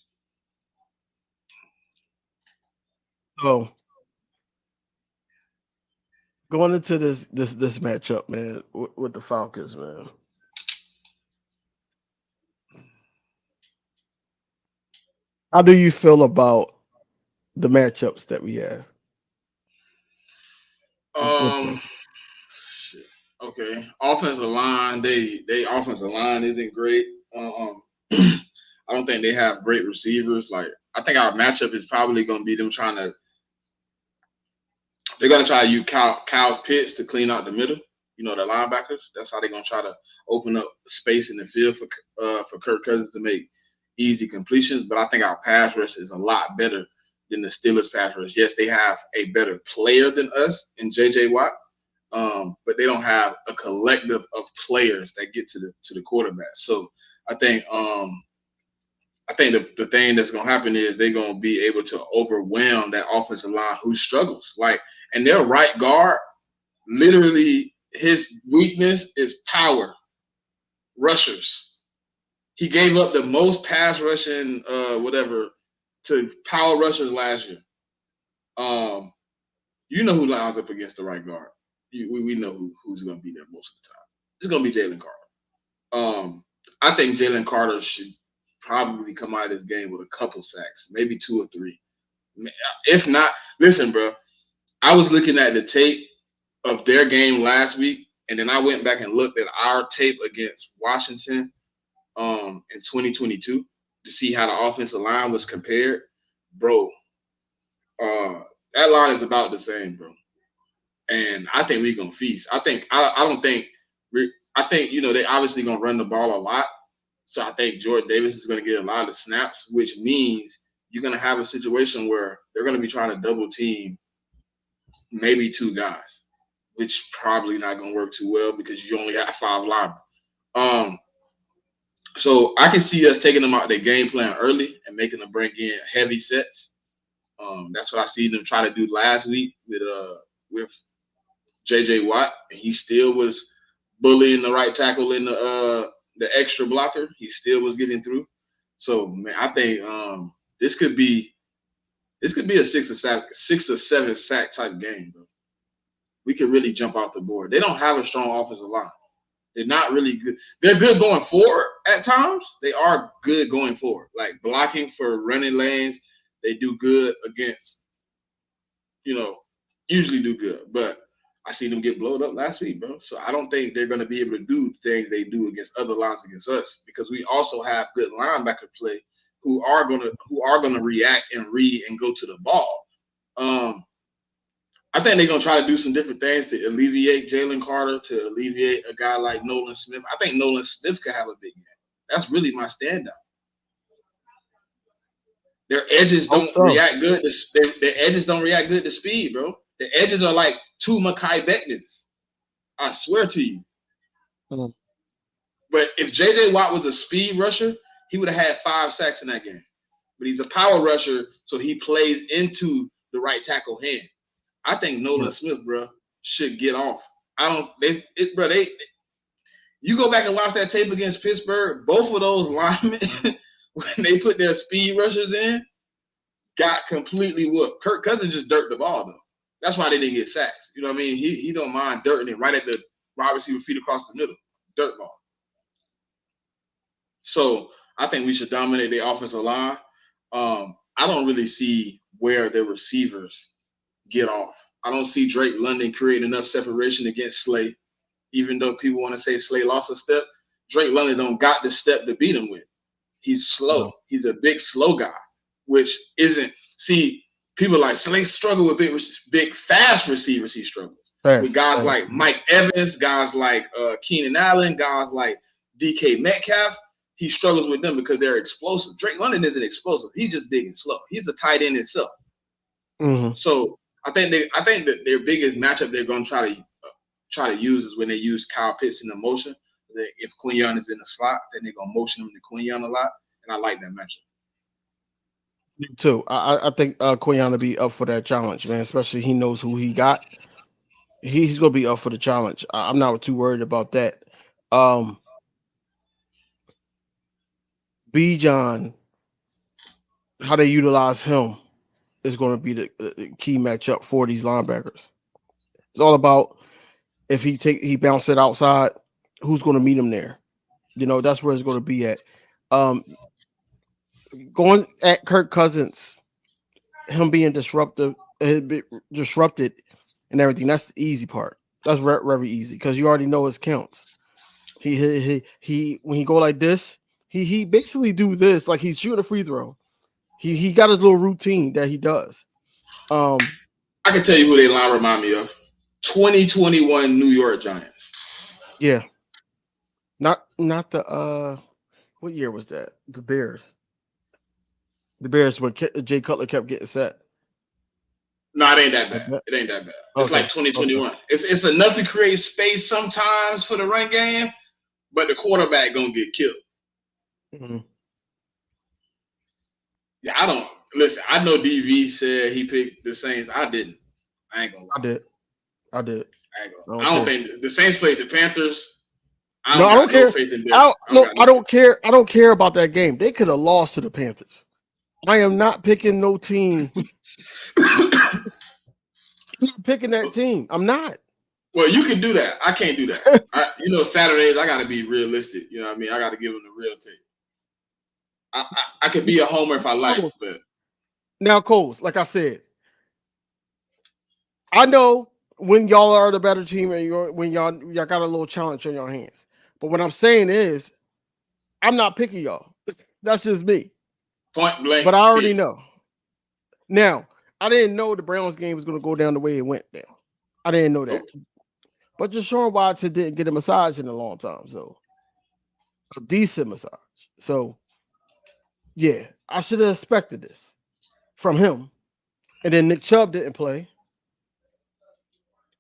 Oh, going into this matchup, man, with the Falcons, man. How do you feel about the matchups that we have? Shit. Okay. Offensive line, they offensive line isn't great. I don't think they have great receivers. Like, I think our matchup is probably going to be them they're going to try to use Kyle's Pitts to clean out the middle. You know, the linebackers. That's how they're going to try to open up space in the field for Kirk Cousins to make easy completions. But I think our pass rush is a lot better than the Steelers pass rush. Yes, they have a better player than us in J.J. Watt, but they don't have a collective of players that get to the quarterback. So I think the thing that's going to happen is they're going to be able to overwhelm that offensive line who struggles. Like, and their right guard, literally his weakness is power rushers. He gave up the most pass rushing to power rushers last year. You know who lines up against the right guard. We know who's going to be there most of the time. It's going to be Jalen Carter. I think Jalen Carter should probably come out of this game with a couple sacks, maybe 2 or 3. If not, listen, bro, I was looking at the tape of their game last week, and then I went back and looked at our tape against Washington in 2022 to see how the offensive line was compared. Bro, that line is about the same, bro. And I think we're going to feast. I think, you know, they obviously going to run the ball a lot. So I think Jordan Davis is going to get a lot of snaps, which means you're going to have a situation where they're going to be trying to double team maybe 2 guys, which probably not going to work too well because you only got 5 linemen. So I can see us taking them out their game plan early and making them bring in heavy sets. That's what I see them try to do last week with J.J. Watt, and he still was bullying the right tackle in the extra blocker. He still was getting through. So, man, I think this could be a 6 or 7 sack type game, bro. We could really jump off the board. They don't have a strong offensive line. They're not really good. They're good going forward at times. They are good going forward. Like blocking for running lanes, they do good against, you know, usually do good. But I seen them get blown up last week, bro. So I don't think they're going to be able to do things they do against other lines against us because we also have good linebacker play who are going to react and read and go to the ball. I think they're going to try to do some different things to alleviate Jalen Carter, to alleviate a guy like Nolan Smith. I think Nolan Smith could have a big game. That's really my standout. Their edges don't react good. Their edges don't react good to speed, bro. The edges are like 2 Mekhi Bectons. I swear to you. Mm. But if J.J. Watt was a speed rusher, he would have had 5 sacks in that game. But he's a power rusher, so he plays into the right tackle hand. I think Nolan Smith, bro, should get off. You go back and watch that tape against Pittsburgh, both of those linemen, when they put their speed rushers in, got completely whooped. Kirk Cousins just dirked the ball, though. That's why they didn't get sacks. You know what I mean? He don't mind dirting it right at the wide receiver feet across the middle. Dirt ball. So I think we should dominate the offensive line. I don't really see where the receivers get off. I don't see Drake London creating enough separation against Slay. Even though people want to say Slay lost a step, Drake London don't got the step to beat him with. He's slow. No. He's a big, slow guy, which isn't – see, people like Slay struggle with big, fast receivers. He struggles. With guys like Mike Evans, guys like Keenan Allen, guys like DK Metcalf. He struggles with them because they're explosive. Drake London isn't explosive. He's just big and slow. He's a tight end himself. Mm-hmm. So I think that their biggest matchup they're going to try to use is when they use Kyle Pitts in the motion. If Quinyon is in the slot, then they're going to motion him to Quinyon a lot, and I like that matchup. Me too. I think Quinyon will be up for that challenge, man. Especially he knows who he got. He's going to be up for the challenge. I'm not too worried about that. Bijan, how they utilize him is going to be the key matchup for these linebackers. It's all about if he bounce it outside, who's going to meet him there? You know, that's where it's going to be at. Going at Kirk Cousins, him being disrupted and everything, that's the easy part. That's very easy because you already know his counts. He when he go like this, he basically do this like he's shooting a free throw. He got his little routine that he does. I can tell you who they line remind me of. 2021 New York Giants. Yeah. Not the what year was that? The Bears. The Bears when Jay Cutler kept getting set. No, it ain't that bad. It ain't that bad. It's like 2021. Okay. It's enough to create space sometimes for the run game, but the quarterback gonna get killed. Mm-hmm. Yeah, I don't listen. I know DV said he picked the Saints. I didn't. I ain't gonna lie. I did. I don't think the Saints played the Panthers. I don't care. Faith in them. I don't care. I don't care about that game. They could have lost to the Panthers. I am not picking no team. I'm not picking that team. I'm not. Well, you can do that. I can't do that. Saturdays, I got to be realistic. You know what I mean? I got to give them the real take. I could be a homer if I like, but now, Coles, like I said, I know when y'all are the better team and when y'all got a little challenge on your hands. But what I'm saying is, I'm not picking y'all. That's just me. Point blank. But I already know. Now, I didn't know the Browns game was going to go down the way it went down. I didn't know that. But Deshaun Watson didn't get a massage in a long time, so a decent massage. So, yeah, I should have expected this from him. And then Nick Chubb didn't play.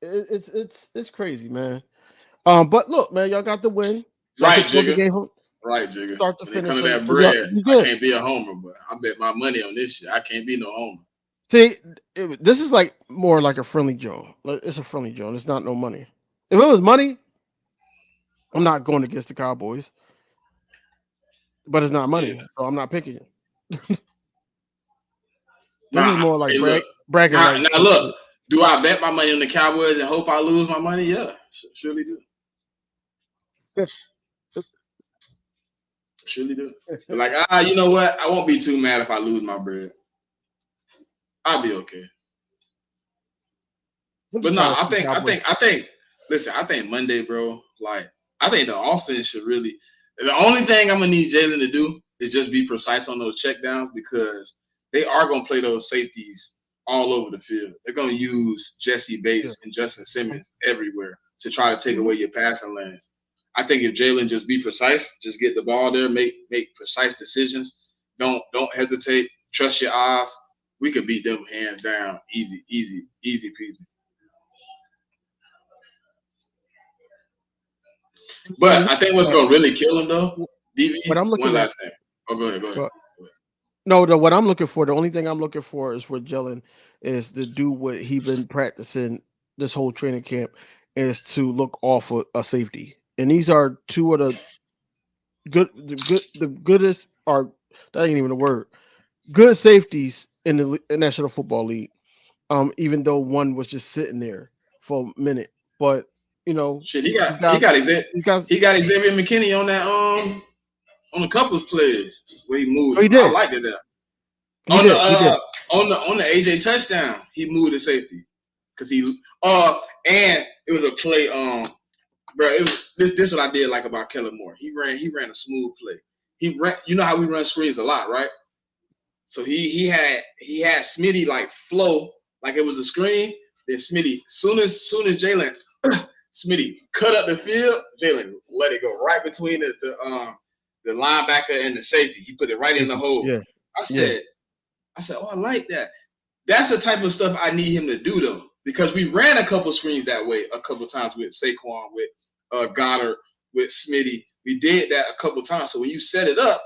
It's crazy, man. But look, man, y'all got the win. Right, Jigga. Right, Jigga. Start to finish. When it comes to that bread, I can't be a homer, but I bet my money on this shit. I can't be no homer. See, this is like more like a friendly joint. It's a friendly joint. It's not no money. If it was money, I'm not going against the Cowboys. But it's not money, so I'm not picking it. This is more like bragging. Now look, do I bet my money on the Cowboys and hope I lose my money? Yeah, surely do. Surely do. Like, you know what? I won't be too mad if I lose my bread. I'll be okay. But no, I think. Listen, I think Monday, bro. Like, I think the offense should really. The only thing I'm gonna need Jalen to do is just be precise on those checkdowns because they are gonna play those safeties all over the field. They're gonna use Jesse Bates and Justin Simmons everywhere to try to take away your passing lanes. I think if Jalen just be precise, just get the ball there, make precise decisions. Don't hesitate. Trust your eyes. We could beat them hands down, easy peasy. But I think what's gonna really kill him though, DV. What I'm looking One at. last thing. Oh, go ahead. Well, no, what I'm looking for, the only thing I'm looking for is for Jalen is to do what he been practicing this whole training camp, is to look off a safety. And these are two of the goodest, or that ain't even a word, good safeties in the National Football League. Even though one was just sitting there for a minute, but shit, he got Xavier McKinney on that on a couple of plays where he moved. Oh, he did. I liked it there. He did. On the AJ touchdown, he moved the safety because he and it was a play. Bro, it was this what I did like about Kellen Moore. He ran a smooth play. He ran. You know how we run screens a lot, right? So he had Smitty like flow like it was a screen. Then Smitty, soon as Jalen Smitty cut up the field, Jalen let it go right between the linebacker and the safety. He put it right in the hole. Yeah. I said, oh, I like that. That's the type of stuff I need him to do though, because we ran a couple screens that way a couple times with Saquon, with Goddard, with Smitty. We did that a couple times. So when you set it up,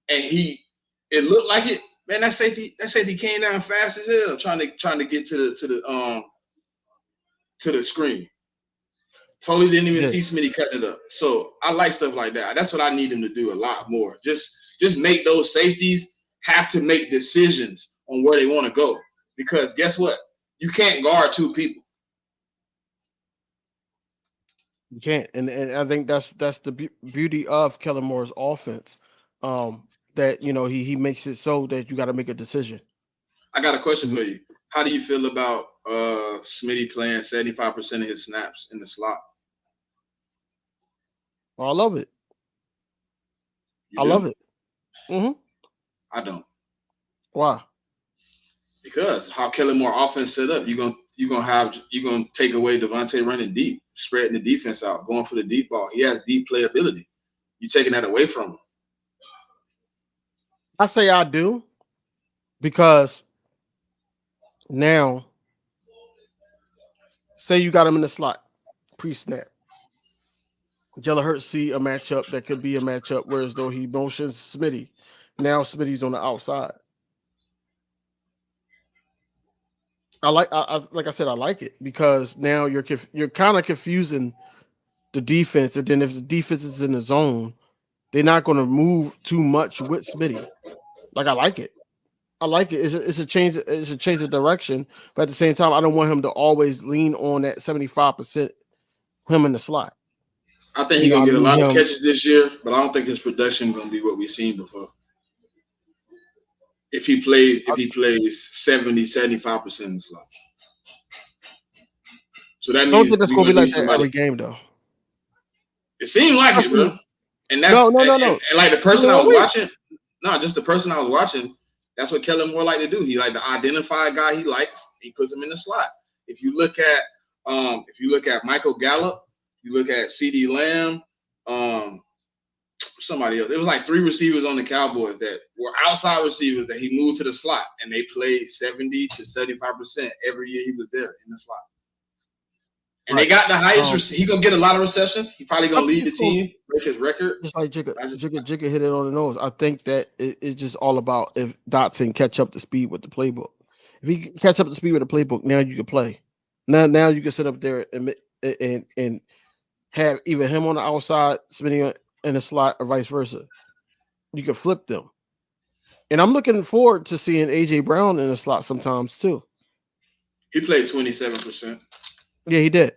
and it looked like it, man. That safety came down fast as hell, trying to get to the screen. Totally didn't even see Smitty cutting it up. So I like stuff like that. That's what I need him to do a lot more. Just make those safeties have to make decisions on where they want to go. Because guess what? You can't guard two people. You can't, and I think that's the beauty of Kellen Moore's offense. That he makes it so that you got to make a decision. I got a question for you. How do you feel about Smitty playing 75% of his snaps in the slot? I love it. You I do? love it. Mm-hmm. I don't. Why? Because how Kellen Moore offense set up, you're gonna take away Devontae running deep, spreading the defense out, going for the deep ball. He has deep playability. You're taking that away from him. I say I do, because now, say you got him in the slot, pre-snap. Jalen Hurts see a matchup that could be a matchup, whereas though he motions Smitty. Now Smitty's on the outside. like I said, I like it, because now you're kind of confusing the defense, and then if the defense is in the zone, they're not going to move too much with Smitty. Like, I like it. It's a change. It's a change of direction, but at the same time, I don't want him to always lean on that 75%. Him in the slot. I think he's gonna get a lot of catches this year, but I don't think his production is gonna be what we've seen before. If he plays 70-75% in the slot. So that means I don't think that's gonna be like that every game, though. It seemed like it, bro. And that's no. And like the person I was watching, just the person I was watching, that's what Kellen Moore like to do. He like to identify a guy he likes, he puts him in the slot. If you look at Michael Gallup, you look at CD Lamb, somebody else. It was like 3 receivers on the Cowboys that were outside receivers that he moved to the slot, and they played 70-75% every year he was there in the slot. And they got the highest. He gonna get a lot of receptions. He probably gonna lead the team, break his record. Just like Jigga hit it on the nose. I think that it's just all about if Dotson catch up to speed with the playbook. If he catch up to speed with the playbook, now you can play. Now you can sit up there and have either him on the outside, Smitty in the slot, or vice versa. You can flip them. And I'm looking forward to seeing AJ Brown in the slot sometimes too. He played 27%. Yeah, he did.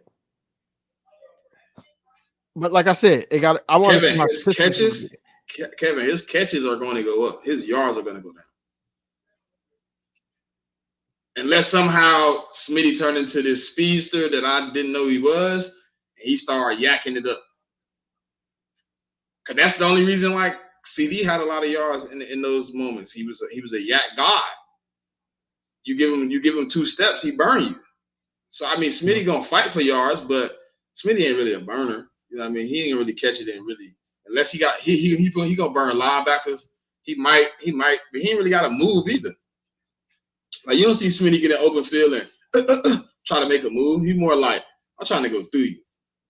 But like I said, I want to see his catches. Kevin, his catches are going to go up. His yards are going to go down. Unless somehow Smitty turned into this speedster that I didn't know he was, and he started yakking it up. Cause that's the only reason. Like CD had a lot of yards in those moments. He was a yak god. You give him 2 steps, he burn you. So I mean, Smitty gonna fight for yards, but Smitty ain't really a burner. You know what I mean? He ain't really catch it and really, unless he gonna burn linebackers. He might, but he ain't really got to move either. Like, you don't see Smitty get an open field and try to make a move. He's more like, I'm trying to go through you.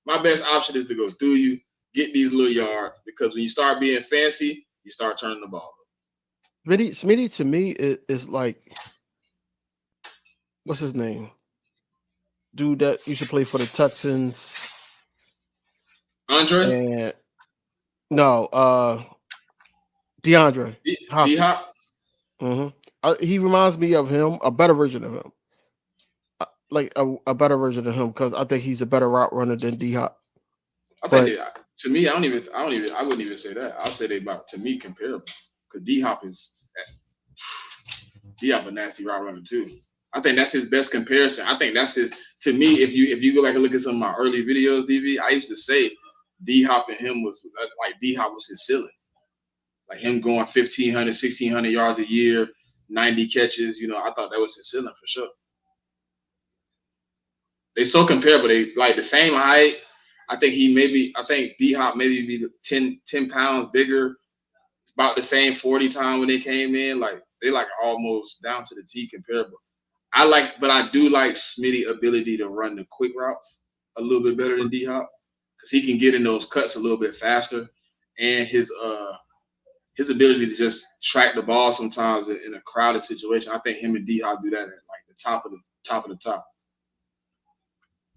My best option is to go through you, get these little yards, because when you start being fancy, you start turning the ball. Smitty to me is like, what's his name? Dude that used to play for the Texans. Andre? And no, DeAndre Hopkins. D-Hop? He reminds me of him, a better version of him. Like a better version of him, because I think he's a better route runner than D-Hop. I think to me, I wouldn't even say that. I'll say they about, to me, comparable. Because D-Hop a nasty route runner too. I think that's his best comparison. I think that's his, to me, if you go back and look at some of my early videos, DV, I used to say D-Hop and him was like, D-Hop was his ceiling. Like him going 1,500, 1,600 yards a year, 90 catches, I thought that was his ceiling for sure. They so comparable. They like the same height. I think D-Hop maybe be 10 pounds bigger, about the same 40 time when they came in. Like they like almost down to the T comparable. But I do like Smitty's ability to run the quick routes a little bit better than D-Hop, because he can get in those cuts a little bit faster, and his ability to just track the ball sometimes in a crowded situation. I think him and D-Hop do that at like the top of the top.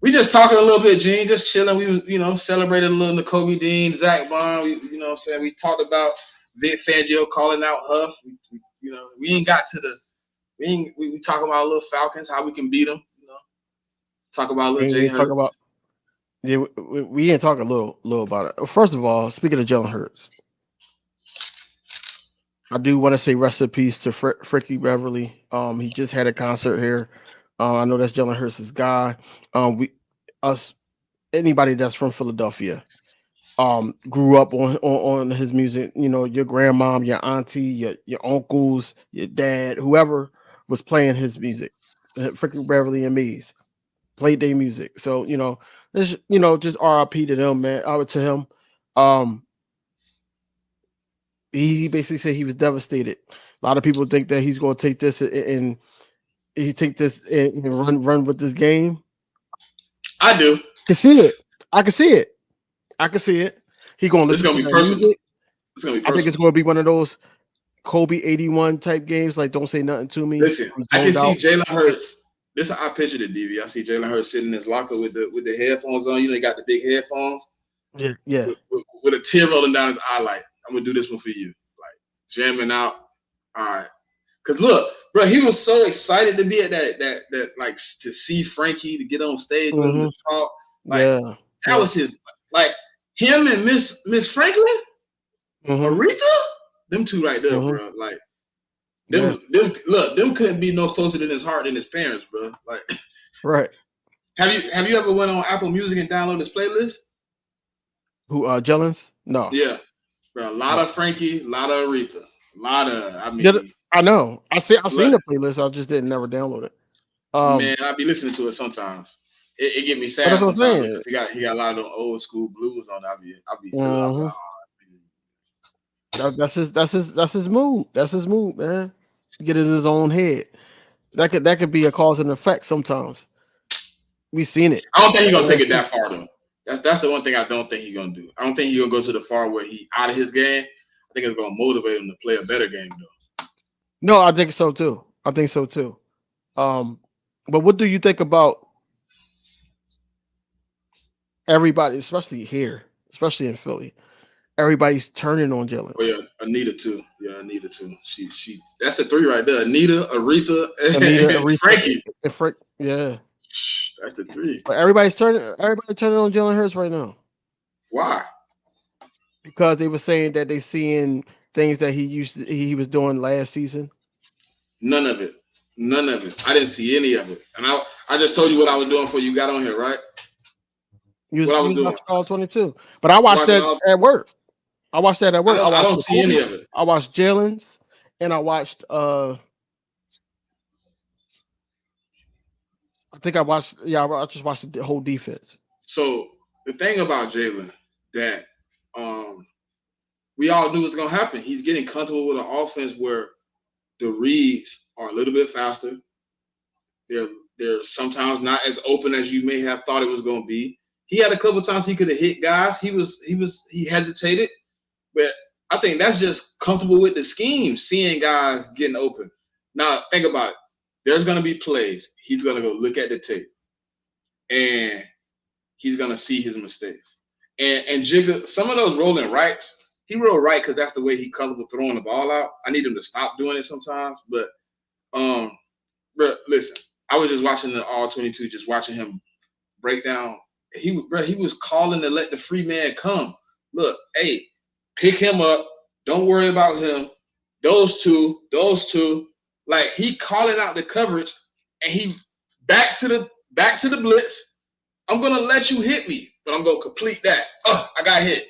We just talking a little bit, Gene, just chilling. We was, celebrated a little Nakobe Dean, Zach Bond. We talked about Vic Fangio calling out Huff. We ain't got to the. We talk about a little Falcons, how we can beat them. Talk about a little Jay Hurts. We ain't talking a little about it. First of all, speaking of Jalen Hurts, I do want to say rest in peace to Frankie Beverly. He just had a concert here. I know that's Jalen Hurts' guy. Anybody that's from Philadelphia, grew up on his music. Your grandmom, your auntie, your uncles, your dad, whoever was playing his music. Frankie Beverly and Mays played their music. So just RIP to them, man. To him. He basically said he was devastated. A lot of people think that he's going to take this and run with this game. I do. Can see it. I can see it. He going to listen to that music. It's going to be personal. I think it's going to be one of those Kobe 81 type games. Like, don't say nothing to me. Listen, I can see Jalen Hurts. This is how I pictured it, DV. I see Jalen Hurts sitting in his locker with the headphones on. He got the big headphones. Yeah. With a tear rolling down his eye, like, I'm gonna do this one for you. Like jamming out. All right. Cause look, bro, he was so excited to be at that like to see Frankie, to get on stage with him to talk. Like that was his, like him and Miss Franklin, Aretha, them two right there, bro. Like them couldn't be no closer to his heart than his parents, bro. Like right. Have you ever went on Apple Music and downloaded his playlist? Who Jellens? No. Yeah. Bro, a lot of Frankie, a lot of Aretha. A lot of I know. I've seen the playlist, I just never download it. Man, I be listening to it sometimes. It get me sad sometimes. He got a lot of them old school blues on it. I be feeling that's his mood. That's his mood, man. Get in his own head. That could be a cause and effect sometimes. We seen it. I don't think he's gonna take it that far though. That's the one thing I don't think he's gonna do. I don't think he's gonna go to the far where he out of his game. I think it's gonna motivate him to play a better game though. No, I think so too. But what do you think about everybody, especially here, especially in Philly? Everybody's turning on Jalen. Oh yeah, Anita too. She that's the three right there. Anita, Aretha, and Frankie. Yeah. That's the three. But everybody's turning on Jalen Hurts right now. Why? Because they were saying that they seeing things that he was doing last season. None of it. I didn't see any of it. And I just told you what I was doing before you got on here, right? What I was doing. All 22. But I watched that at work. I don't see any of it. I watched Jalen's and I watched I just watched the whole defense. So the thing about Jalen that we all knew was gonna happen. He's getting comfortable with an offense where the reads are a little bit faster. They're sometimes not as open as you may have thought it was gonna be. He had a couple times he could have hit guys. He hesitated, but I think that's just comfortable with the scheme, seeing guys getting open. Now think about it. There's gonna be plays. He's gonna go look at the tape, and he's gonna see his mistakes. And Jigga, some of those rolling rights, he rolled right because that's the way he comfortable throwing the ball out. I need him to stop doing it sometimes, but listen, I was just watching the All 22, just watching him break down. He was calling to let the free man come. Look, hey, pick him up. Don't worry about him. Those two. Like, he calling out the coverage, and he back to the blitz. I'm gonna let you hit me, but I'm gonna complete that. I got hit.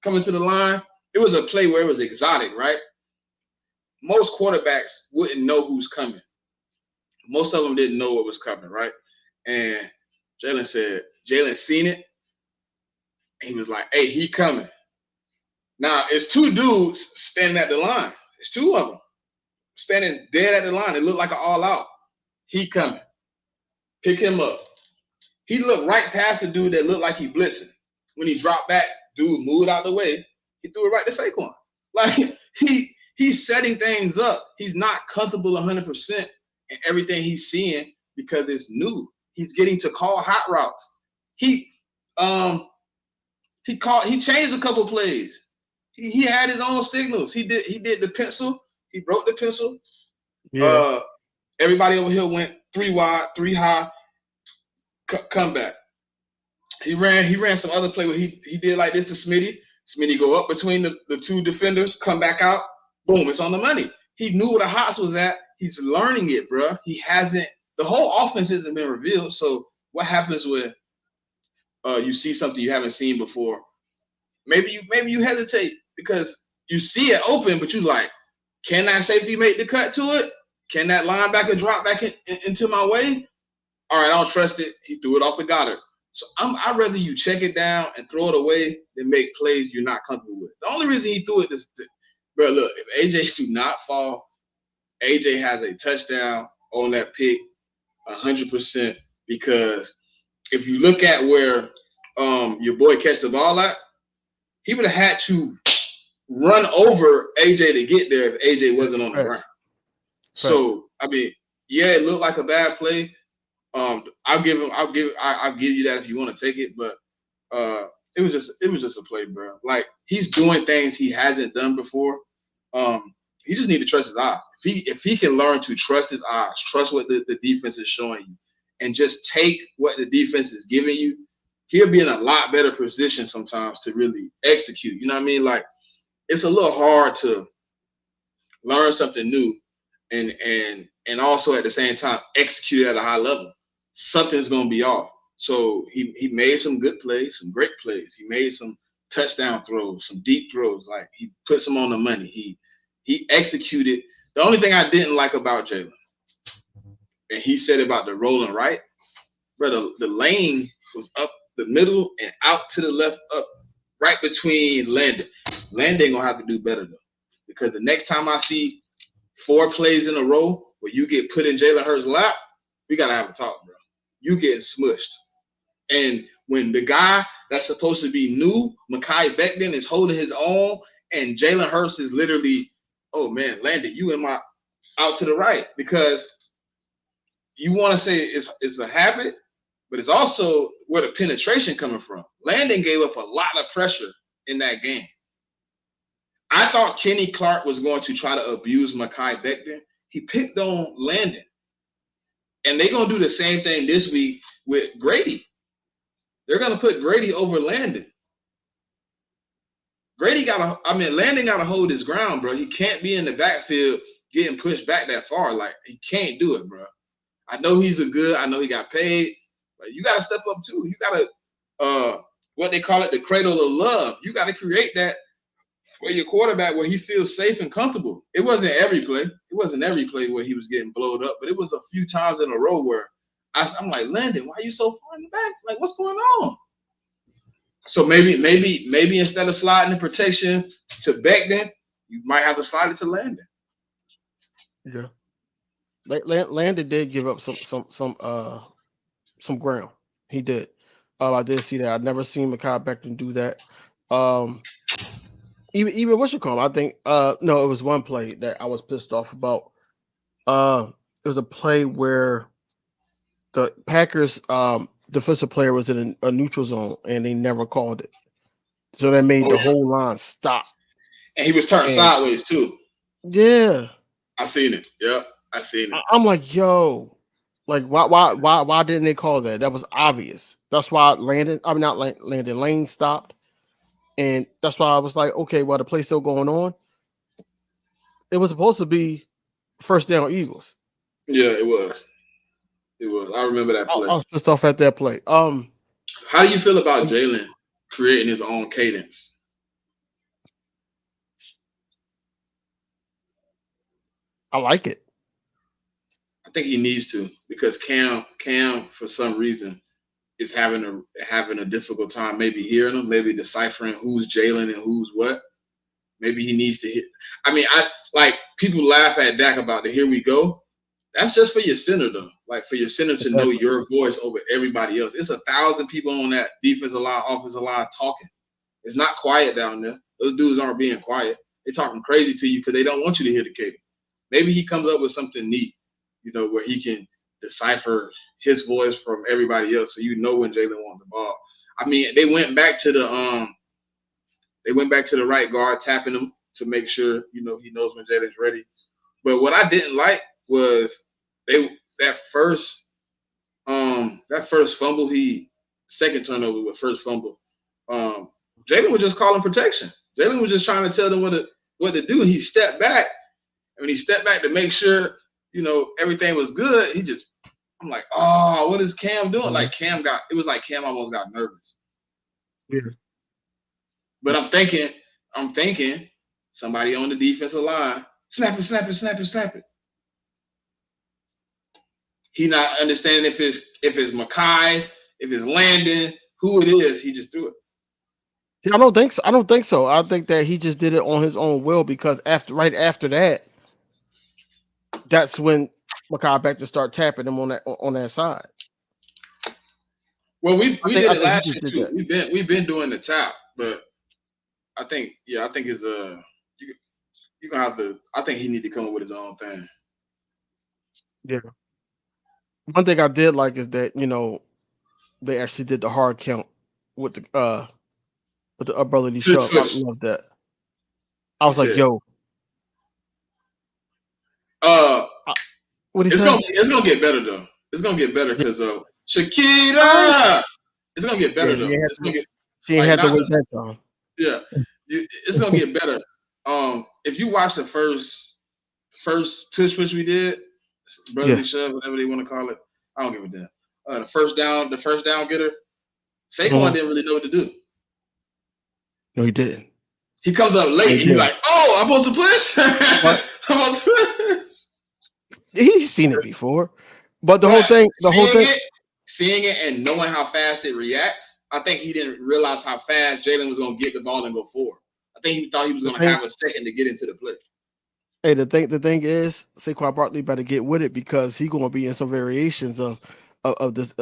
Coming to the line, it was a play where it was exotic, right? Most quarterbacks wouldn't know who's coming. Most of them didn't know what was coming, right? And Jalen seen it. And he was like, hey, he coming. Now, it's two dudes standing at the line. It's two of them standing dead at the line. It looked like an all-out. He coming. Pick him up. He looked right past the dude that looked like he blitzing. When he dropped back, dude moved out the way. He threw it right to Saquon. Like, he's setting things up. He's not comfortable 100% in everything he's seeing because it's new. He's getting to call hot routes. He changed a couple plays. He had his own signals. He did the pencil. He broke the pencil. Yeah. Everybody over here went 3 wide, 3 high. Come back. He ran some other play where he did like this to Smitty. Smitty go up between the two defenders, come back out. Boom, it's on the money. He knew where the hots was at. He's learning it, bro. The whole offense hasn't been revealed. So what happens when you see something you haven't seen before? Maybe you hesitate because you see it open, but you like, can that safety make the cut to it? Can that linebacker drop back into my way? All right, I don't trust it. He threw it off the Goddard. So I'd rather you check it down and throw it away than make plays you're not comfortable with. The only reason he threw it is, bro, look, if AJ do not fall, AJ has a touchdown on that pick 100%, because if you look at where your boy catch the ball at, he would have had to run over AJ to get there if AJ wasn't on the ground. So, I mean, yeah, it looked like a bad play. I'll give you that if you want to take it, but it was just a play, bro. Like, he's doing things he hasn't done before. He just need to trust his eyes. If he can learn to trust his eyes, trust what the defense is showing you, and just take what the defense is giving you, he'll be in a lot better position sometimes to really execute. You know what I mean? Like, it's a little hard to learn something new and also at the same time execute at a high level. Something's gonna be off. So he made some good plays, some great plays. He made some touchdown throws, some deep throws. Like, he puts them on the money. He executed. The only thing I didn't like about Jalen, and he said about the rolling right, brother, the lane was up the middle and out to the left, up right between Landon. Landon gonna have to do better though, because the next time I see 4 plays in a row where you get put in Jalen Hurts' lap, we gotta have a talk, bro. You getting smushed. And when the guy that's supposed to be new, Mekhi Becton, is holding his own, and Jalen Hurts is literally, oh man, Landon, you in my out to the right, because you want to say it's a habit, but it's also where the penetration coming from. Landon gave up a lot of pressure in that game. I thought Kenny Clark was going to try to abuse Mekhi Becton. He picked on Landon. And they're going to do the same thing this week with Grady. They're going to put Grady over Landon. Landon got to hold his ground, bro. He can't be in the backfield getting pushed back that far. Like, he can't do it, bro. I know I know he got paid, but you got to step up too. You got to, what they call it, the cradle of love. You got to create that for your quarterback where he feels safe and comfortable. It wasn't every play. It wasn't every play where he was getting blowed up, but it was a few times in a row where I'm like, Landon, why are you so far in the back? Like, what's going on? So maybe instead of sliding the protection to Becton, you might have to slide it to Landon. Yeah. Landon did give up some ground. He did. I did see that. I've never seen Mekhi Becton do that. Even what you call him? I think no, it was one play that I was pissed off about. It was a play where the Packers defensive player was in a neutral zone and they never called it. So that made the whole line stop. And he was turned sideways too. Yeah. I seen it. Yep. I seen it. I'm like, yo, like why didn't they call that? That was obvious. That's why Lane stopped. And that's why I was like, okay, well, the play's still going on. It was supposed to be first down Eagles. Yeah, it was. It was. I remember that play. I was pissed off at that play. How do you feel about Jalen creating his own cadence? I like it. I think he needs to because Cam for some reason is having a difficult time maybe hearing him, maybe deciphering who's Jalen and who's what. Maybe he needs to hit. I mean, people laugh at Dak about the here we go. That's just for your center though. Like for your center to know your voice over everybody else. It's 1,000 people on that defensive line, offensive line talking. It's not quiet down there. Those dudes aren't being quiet. They're talking crazy to you because they don't want you to hear the cadence. Maybe he comes up with something neat, where he can decipher his voice from everybody else, so when Jalen wants the ball. I mean, they went back to the right guard, tapping him to make sure he knows when Jalen's ready. But what I didn't like was that first fumble, second turnover with first fumble. Jalen was just calling protection. Jalen was just trying to tell them what to do. He stepped back. And when he stepped back to make sure, everything was good, I'm like, oh, what is Cam doing? Like Cam almost got nervous. Yeah. But I'm thinking somebody on the defensive line, snap it. He not understanding if it's Mekhi, if it's Landon, who it is, he just threw it. I don't think so. I think that he just did it on his own will because right after that, that's when Mekhi Becton start tapping him on that side. Well, we did it last year too. We've been doing the tap, but I think it's you're gonna have to. I think he need to come up with his own thing. Yeah. One thing I did like is that they actually did the hard count with the ability shove. I love that. I was like, yo. It's gonna get better though. It's gonna get better because Shakira. It's gonna get better though. It's gonna get. She ain't had to wait that time. Yeah, it's gonna get better. If you watch the first tush push we did, brotherly shove, whatever they want to call it, I don't give a damn. The first down getter, Saquon didn't really know what to do. No, he didn't. He comes up late. And he's like, "Oh, I'm supposed to push." I'm supposed to push. He's seen it before, but seeing it and knowing how fast it reacts, I think he didn't realize how fast Jalen was going to get the ball and go forward. I think he thought he was going to have a second to get into the play. Hey, the thing is, Saquon Barkley better get with it because he's going to be in some variations of this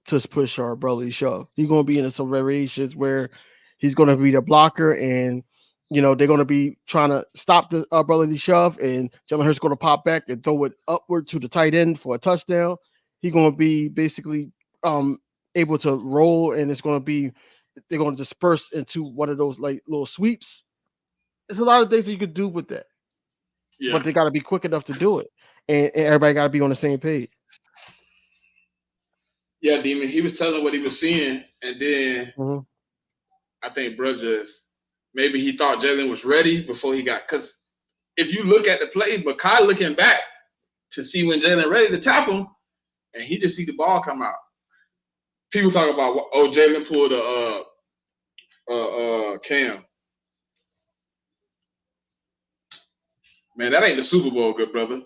tush push or brotherly shove. He's going to be in some variations where he's going to be the blocker and. They're going to be trying to stop the brotherly shove, and Jalen Hurts going to pop back and throw it upward to the tight end for a touchdown. He's going to be basically able to roll, and they're going to disperse into one of those like little sweeps. There's a lot of things that you could do with that, but they got to be quick enough to do it, and everybody got to be on the same page. Yeah, Demon. He was telling what he was seeing, and then I think bro just. Maybe he thought Jalen was ready before he got – because if you look at the play, Mekhi looking back to see when Jalen ready to tap him, and he just see the ball come out. People talk about, Jalen pulled a Cam. Man, that ain't the Super Bowl, good brother.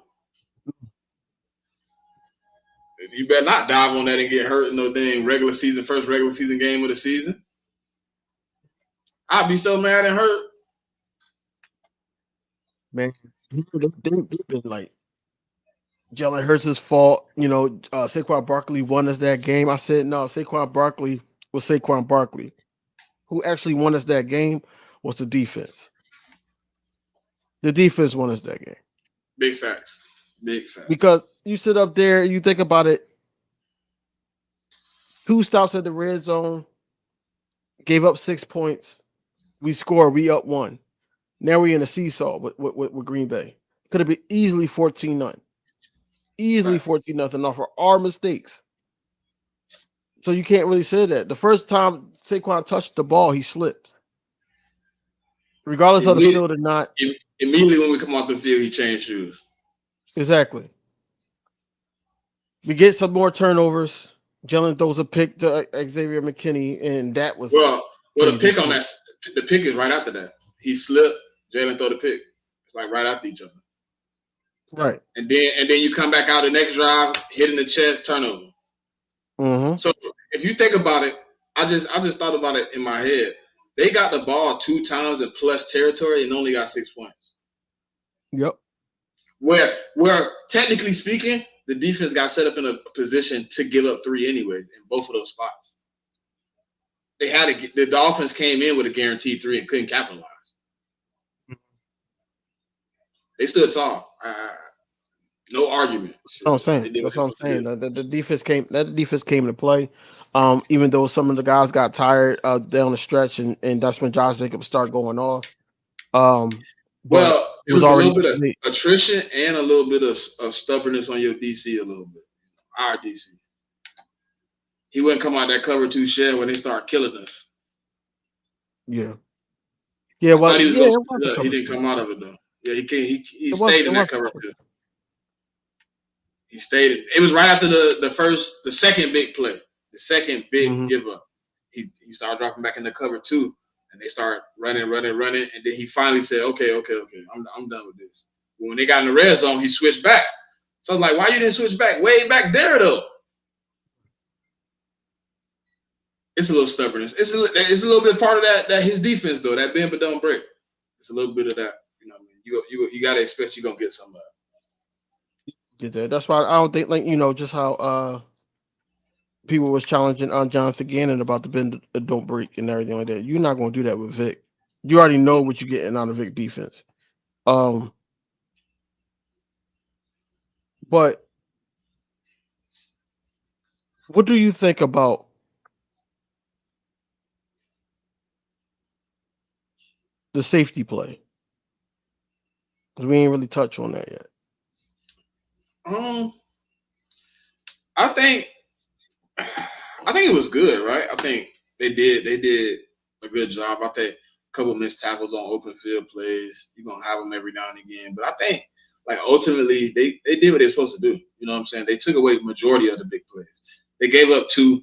You better not dive on that and get hurt in no dang first regular season game of the season. I'd be so mad and hurt. Man, they've been like Jalen Hurts' fault. Saquon Barkley won us that game. I said no. Saquon Barkley was Saquon Barkley. Who actually won us that game was the defense. The defense won us that game. Big facts. Big facts. Because you sit up there, you think about it. 2 stops at the red zone, gave up 6 points. We scored. We up 1. Now we're in a seesaw with Green Bay. Could have been easily 14-0. Easily 14-0 off of our mistakes. So you can't really say that. The first time Saquon touched the ball, he slipped. Regardless of the field or not. Immediately when we come off the field, he changed shoes. Exactly. We get some more turnovers. Jalen throws a pick to Xavier McKinney, and that was well. The pick on that. The pick is right after that. He slipped. Jalen throw the pick. It's like right after each other. Right. And then you come back out the next drive, hitting the chest, turnover. Mm-hmm. So if you think about it, I just thought about it in my head. They got the ball 2 times in plus territory and only got 6 points. Yep. Where technically speaking, the defense got set up in a position to give up 3 anyways in both of those spots. They had the Dolphins came in with a guaranteed 3 and couldn't capitalize. They stood tall. No argument. That's what I'm saying. The defense came. That defense came into play. Even though some of the guys got tired down the stretch, and that's when Josh Jacobs started going off. Well, it was a little bit of attrition and a little bit of stubbornness on your DC a little bit. Our DC. He wouldn't come out that cover 2 shell when they start killing us. Yeah. Yeah. Well, he didn't come out of it though. Yeah, he stayed in that cover 2. He stayed. It was right after the second big play, the second big give up. He started dropping back in the cover 2, and they started running, and then he finally said, "Okay, I'm done with this." But when they got in the red zone, he switched back. So I was like, "Why you didn't switch back? Way back there though." It's a little stubbornness. It's a little bit part of that his defense though. That bend but don't break. It's a little bit of that. You know what I mean? You gotta expect you're gonna get somebody. Get that. That's why I don't think just how people was challenging on Jonathan Gannon about the bend don't break and everything like that. You're not gonna do that with Vic. You already know what you're getting out of Vic defense. But what do you think about the safety play? Because we ain't really touched on that yet. I think it was good, right? I think they did a good job. I think a couple missed tackles on open field plays. You're gonna have them every now and again. But I think ultimately they did what they're supposed to do. You know what I'm saying? They took away the majority of the big plays. They gave up 2.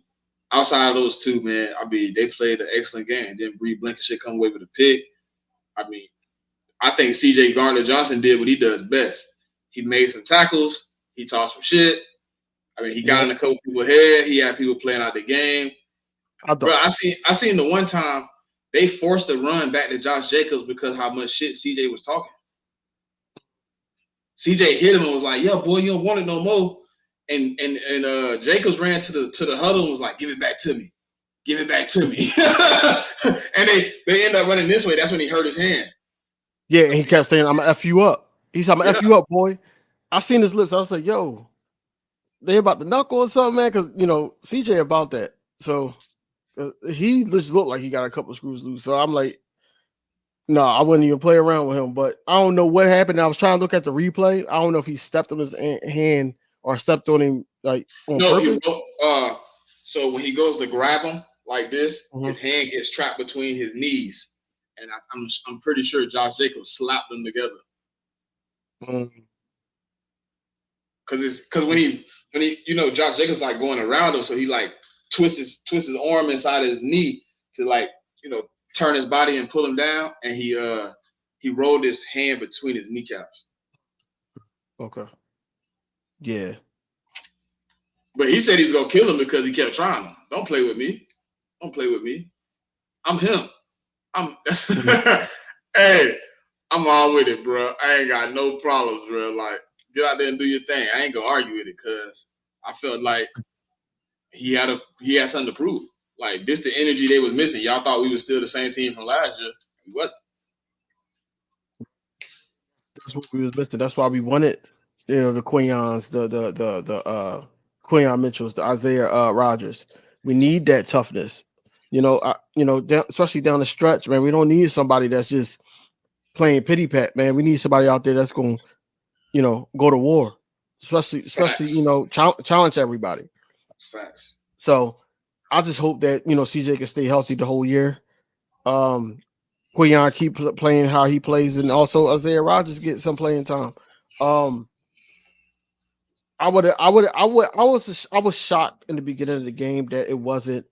Outside of those 2, man, I mean, they played an excellent game. Then Bree Blankenship come away with a pick. I mean, I think C.J. Gardner-Johnson did what he does best. He made some tackles. He tossed some shit. I mean, he got in a couple people's head. He had people playing out the game. Bro, I seen the one time they forced the run back to Josh Jacobs because how much shit CJ was talking. CJ hit him and was like, "Yeah, boy, you don't want it no more." And Jacobs ran to the huddle and was like, "Give it back to me. Give it back to me." And they end up running this way. That's when he hurt his hand. Yeah, and he kept saying, "I'm gonna F you up." He said, "I'm gonna F you up, boy." I seen his lips. I was like, "Yo, they about to knuckle or something, man?" Because CJ about that. So he just looked like he got a couple of screws loose. So I'm like, no, I wouldn't even play around with him. But I don't know what happened. I was trying to look at the replay. I don't know if he stepped on his hand or stepped on him on purpose. So when he goes to grab him like this, his hand gets trapped between his knees, and I'm pretty sure Josh Jacobs slapped them together. Because when he Josh Jacobs like going around him, so he like twists his arm inside of his knee to turn his body and pull him down, and he rolled his hand between his kneecaps. Okay. Yeah. But he said he was gonna kill him because he kept trying him. Don't play with me. Don't play with me. I'm him. Hey, I'm all with it, bro. I ain't got no problems, bro. Like, Get out there and do your thing. I ain't gonna argue with it because I felt like he had something to prove. Like this, the energy they was missing. Y'all thought we was still the same team from last year. We wasn't. That's what we was missing. That's why we wanted, the Quiyons, the Quiyon Mitchells, the Isaiah Rogers. We need that toughness. Especially down the stretch, man. We don't need somebody that's just playing pity pat, man. We need somebody out there that's going, go to war, especially challenge everybody. Facts. So I just hope that CJ can stay healthy the whole year. Quiyon keep playing how he plays, and also Isaiah Rogers get some playing time. I was shocked in the beginning of the game that it wasn't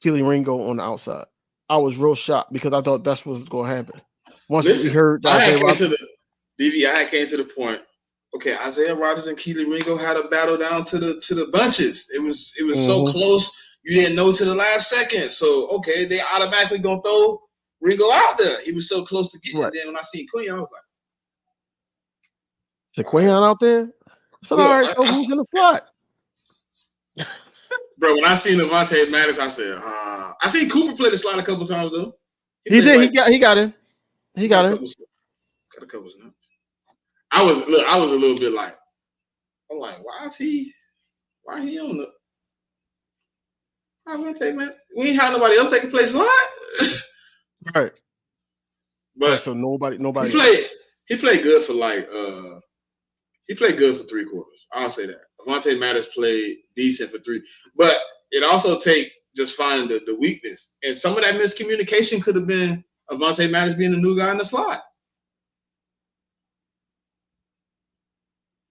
Keely Ringo on the outside. I was real shocked because I thought that's what was going to happen. Once we heard that I came to the point. Okay, Isaiah Rogers and Keely Ringo had a battle down to the bunches. It was so close. You didn't know to the last second. So okay, they automatically gonna throw Ringo out there. He was so close to getting it. Then when I seen Quinn, I was like, "The Quinn out there." So all right, so who's in the slot? Bro, when I seen Avonte Maddox, I said, I seen Cooper play the slot a couple times though. He did. He got in. He got in. Got a couple snaps. I was a little bit like, I'm like, why he on the? I'm gonna take, man. We ain't have nobody else that can play slot. Right. But so nobody. He played good for he played good for 3 quarters. I'll say that. Avonte Maddox played decent for 3. But it also take just finding the weakness. And some of that miscommunication could have been Avonte Maddox being the new guy in the slot.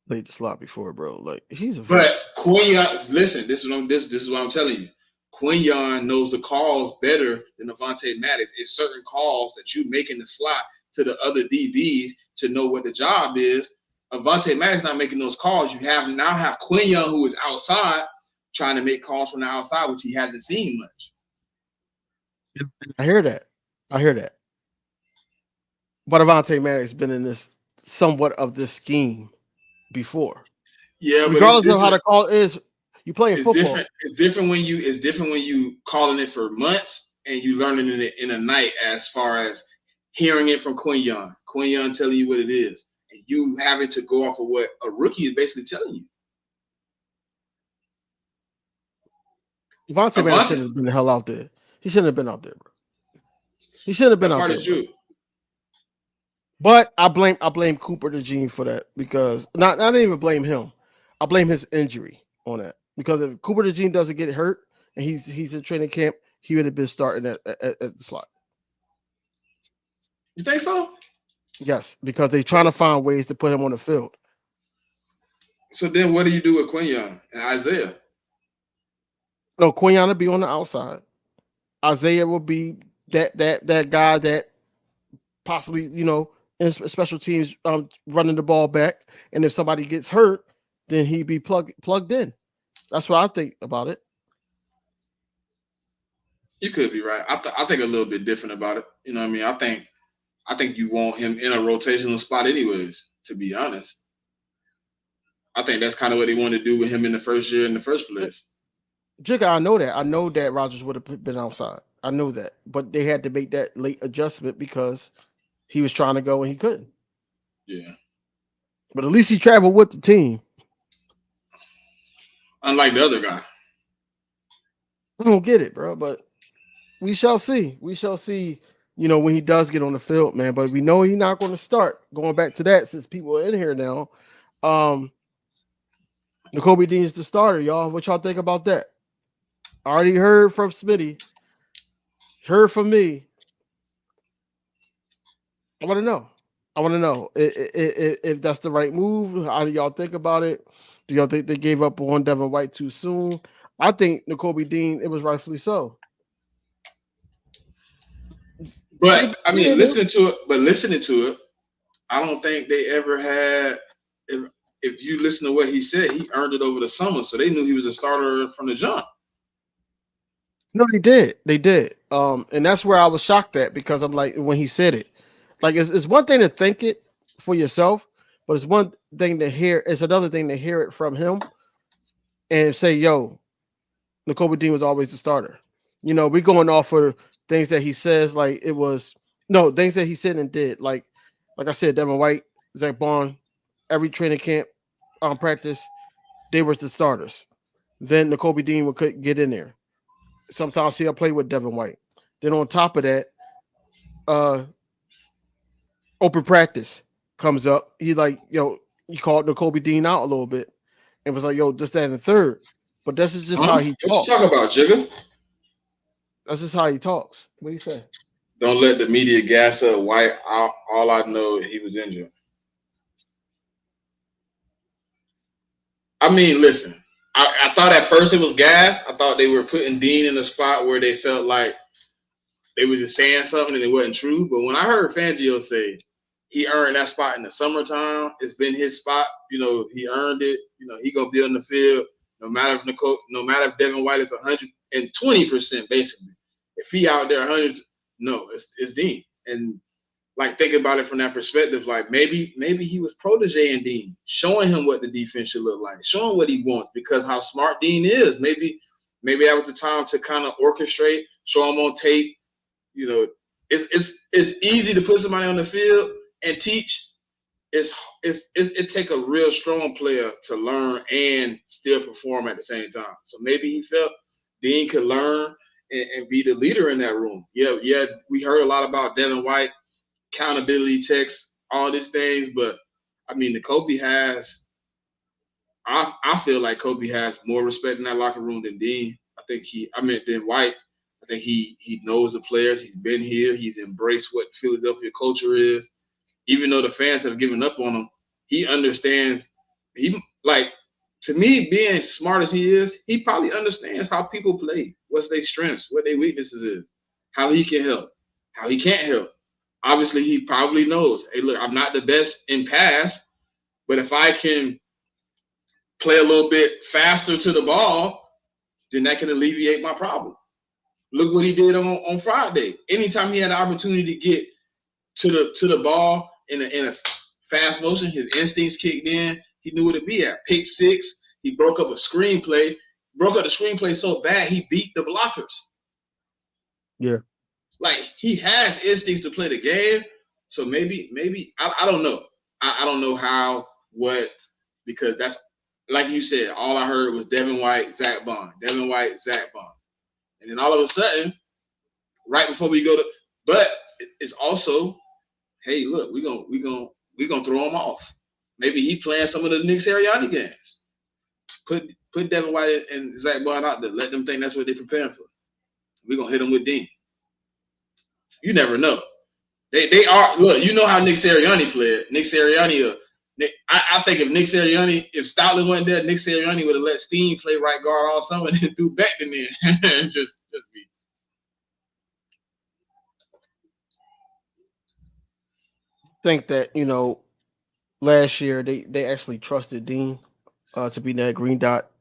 Played the slot before, bro. Like he's a. But Quinyon, listen. This is what I'm telling you. Quinyon knows the calls better than Avonte Maddox. It's certain calls that you make in the slot to the other DBs to know what the job is. Avonte Maddox not making those calls. You have Quinyon who is outside trying to make calls from the outside, which he hasn't seen much. I hear that. But Avonte Maddox been in this somewhat of this scheme before. Yeah, regardless of how the call is, you playing football. It's different when you calling it for months and you learning it in a night as far as hearing it from Quinyon telling you what it is, and you having to go off of what a rookie is basically telling you. Avonte Maddox shouldn't have been the hell out there. He shouldn't have been out there, bro. He shouldn't have been out there. True. But I blame Cooper DeJean for that because I didn't even blame him. I blame his injury on that because if Cooper DeJean doesn't get hurt and he's in training camp, he would have been starting at the slot. You think so? Yes, because they're trying to find ways to put him on the field. So then what do you do with Quinyon and Isaiah? No, Quinyon will be on the outside. Isaiah will be that guy that possibly, in special teams running the ball back. And if somebody gets hurt, then he'd be plugged in. That's what I think about it. You could be right. I think a little bit different about it. You know what I mean? I think you want him in a rotational spot anyways, to be honest. I think that's kind of what they wanted to do with him in the first year in the first place. Jigga, I know that. I know that Rodgers would have been outside. I know that. But they had to make that late adjustment because he was trying to go and he couldn't. Yeah. But at least he traveled with the team. Unlike the other guy. I don't get it, bro. But we shall see. We shall see, when he does get on the field, man. But we know he's not going to start. Going back to that, since people are in here now. Nakobe Dean is the starter, y'all. What y'all think about that? I already heard from Smitty. Heard from me. I want to know if that's the right move. How do y'all think about it? Do y'all think they gave up on Devin White too soon? I think Nakobe Dean, it was rightfully so. But I mean, listening to it, I don't think they ever had. If you listen to what he said, he earned it over the summer, so they knew he was a starter from the jump. No, they did. They did. And that's where I was shocked at because I'm like, when he said it, like it's one thing to think it for yourself, But it's one thing to hear. It's another thing to hear it from him and say, "Yo, Nakobe Dean was always the starter." We going off for things that he says, like it was things that he said and did. Like I said, Devin White, Zach Bond, every training camp, practice, they were the starters. Then Nakobe Dean would get in there. Sometimes he'll play with Devin White. Then on top of that, open practice comes up. He he called Nakobe Dean out a little bit and was like, "Yo, just that and the third." But this is just how he What talks. you talking about, Jigga? That's just how he talks. What do you say? Don't let the media gas up White. All I know, he was injured. I mean, listen. I thought at first it was gas. I thought they were putting Dean in a spot where they felt like they were just saying something and it wasn't true. But when I heard Fangio say he earned that spot in the summertime, it's been his spot. He earned it. He gonna be on the field no matter if Devin White is 120% basically. If he out there 100, no, it's Dean. And like think about it from that perspective, like maybe he was protege-ing Dean, showing him what the defense should look like, showing what he wants because how smart Dean is. Maybe that was the time to kind of orchestrate, show him on tape. It's easy to put somebody on the field and teach. It take a real strong player to learn and still perform at the same time. So maybe he felt Dean could learn and be the leader in that room. Yeah, we heard a lot about Devin White, accountability texts, all these things, but I mean, Kobe has. I feel like Kobe has more respect in that locker room than Dean. Than White. I think he knows the players. He's been here. He's embraced what Philadelphia culture is. Even though the fans have given up on him, he understands. To me, being smart as he is, he probably understands how people play, what's their strengths, what their weaknesses is, how he can help, how he can't help. Obviously, he probably knows, hey, look, I'm not the best in pass, but if I can play a little bit faster to the ball, then that can alleviate my problem. Look what he did on Friday. Anytime he had an opportunity to get to the ball in a fast motion, his instincts kicked in. He knew where to be at. Pick six. He broke up the screenplay so bad he beat the blockers. Yeah. Like he has instincts to play the game. So maybe I don't know. I don't know how, what, because that's like you said, all I heard was Devin White, Zach Bond. Devin White, Zach Bond. And then all of a sudden, right before we go to, but it's also, hey, look, we gonna throw him off. Maybe he playing some of the Nick Sirianni games. Put Devin White and Zach Bond out there. Let them think that's what they're preparing for. We're gonna hit them with Dean. You never know. They are, look, you know how Nick Sirianni played. Nick Sirianni, I think if Stoutland wasn't there, Nick Sirianni would have let Steen play right guard all summer and then threw back in there and just be. Think that, last year they actually trusted Dean to be that green dot.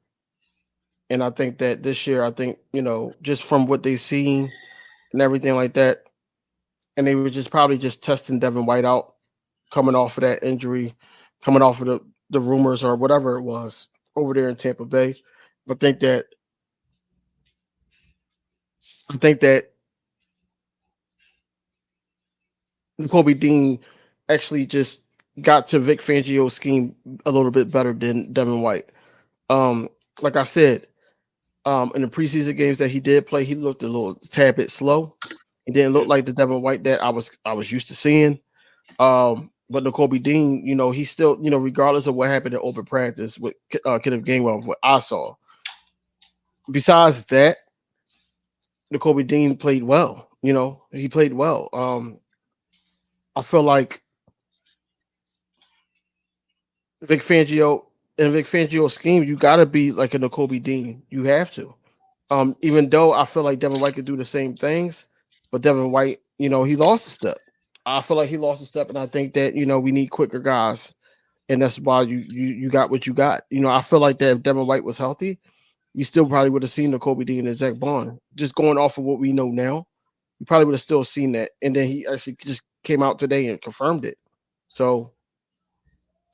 And I think that this year, just from what they've seen and everything like that, and they were probably testing Devin White out, coming off of that injury, coming off of the rumors or whatever it was over there in Tampa Bay. I think that Kobe Dean actually just got to Vic Fangio's scheme a little bit better than Devin White. Like I said, in the preseason games that he did play, he looked a little tad bit slow. He didn't look like the Devin White that I was used to seeing. But Nakobe Dean, he's still, regardless of what happened in open practice with Kenneth Gainwell, what I saw. Besides that, Nakobe Dean played well. He played well. I feel like Vic Fangio's scheme, you got to be like a Nakobe Dean. You have to. Even though I feel like Devin White could do the same things, but Devin White, he lost a step. I feel like he lost a step, and I think that we need quicker guys, and that's why you got what you got. I feel like that if Devin White was healthy, we still probably would have seen Nakobe Dean and Zach Bond. Just going off of what we know now, we probably would have still seen that. And then he actually just came out today and confirmed it. So,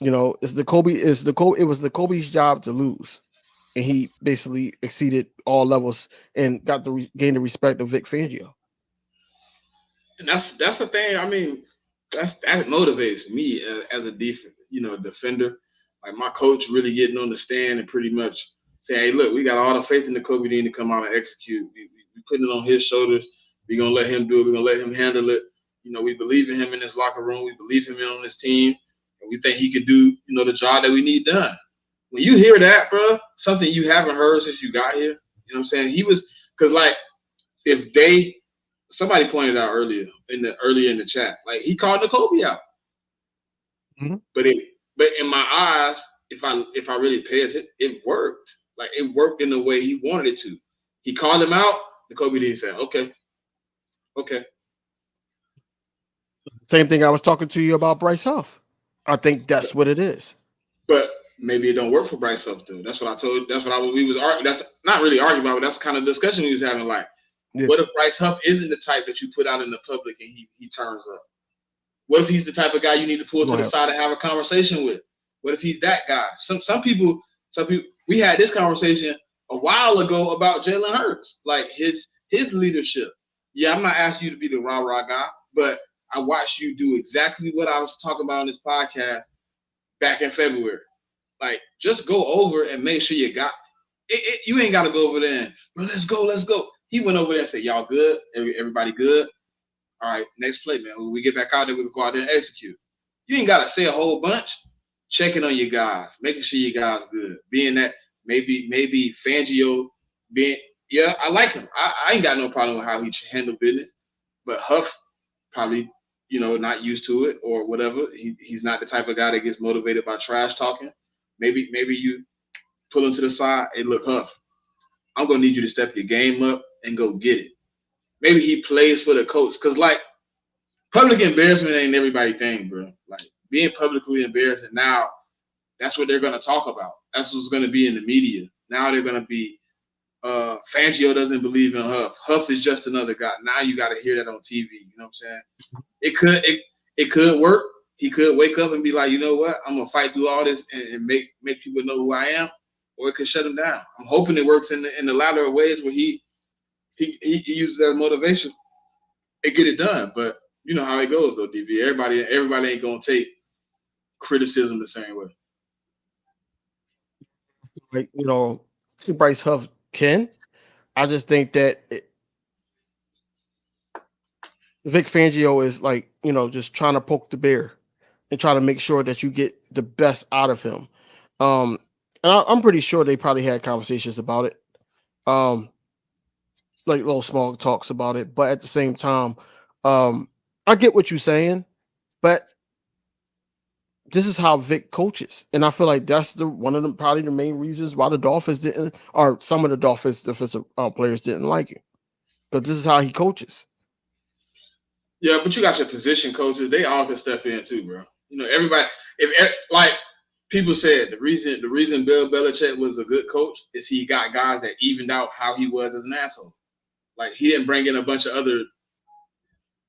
You know, it was the Kobe's job to lose, and he basically exceeded all levels and got to gain the respect of Vic Fangio. And that's the thing. I mean, that motivates me as a defender. Like my coach really getting on the stand and pretty much saying, "Hey, look, we got all the faith in the Kobe Dean to come out and execute. We putting it on his shoulders. We're gonna let him do it. We're gonna let him handle it. You know, we believe in him in his locker room. We believe him in on his team, and we think he could do the job that we need done." When you hear that, bro, something you haven't heard since you got here, you know what I'm saying? He was because like if somebody pointed out earlier in the chat, like he called the Kobe out. Mm-hmm. But in my eyes, if I really pay attention, it worked. Like it worked in the way he wanted it to. He called him out. The Kobe didn't say, okay. Same thing I was talking to you about Bryce Huff. I think that's what it is. But maybe it don't work for Bryce Huff though. That's what I told. That's what we was arguing. That's not really arguing about, but that's the kind of discussion we was having. Like, what if Bryce Huff isn't the type that you put out in the public and he turns up? What if he's the type of guy you need to pull to the side and have a conversation with? What if he's that guy? Some people. We had this conversation a while ago about Jalen Hurts, like his leadership. Yeah, I'm not asking you to be the rah-rah guy, but I watched you do exactly what I was talking about on this podcast back in February. Like, just go over and make sure you got it. You ain't got to go over there and, bro, let's go. He went over there and said, y'all good? Everybody good? All right, next play, man. When we get back out there, we can go out there and execute. You ain't got to say a whole bunch. Checking on your guys, making sure your guys good. Being that maybe Fangio I like him. I ain't got no problem with how he handled business. But Huff probably, not used to it or whatever. He's not the type of guy that gets motivated by trash talking. Maybe you pull him to the side. Hey, look, Huff, I'm going to need you to step your game up and go get it. Maybe he plays for the coach. Because, like, public embarrassment ain't everybody's thing, bro. Like, being publicly embarrassed, and now that's what they're going to talk about. That's what's going to be in the media. Now they're going to be Fangio doesn't believe in Huff. Huff is just another guy. Now you got to hear that on TV. You know what I'm saying? It could work. He could wake up and be like, you know what? I'm going to fight through all this and make people know who I am. Or it could shut him down. I'm hoping it works in the latter ways where he uses that motivation and get it done. But you know how it goes, though, DV. Everybody ain't going to take criticism the same way. Like, Bryce Huff can. I just think that Vic Fangio is like, just trying to poke the bear and try to make sure that you get the best out of him. And I'm pretty sure they probably had conversations about it. Like little small talks about it. But at the same time, I get what you're saying, but this is how Vic coaches. And I feel like that's one of probably the main reasons why the Dolphins didn't, or some of the Dolphins defensive players didn't like him. Because this is how he coaches. Yeah, but you got your position coaches. They all can step in too, bro. Everybody, like people said, the reason Bill Belichick was a good coach is he got guys that evened out how he was as an asshole. Like, he didn't bring in a bunch of other,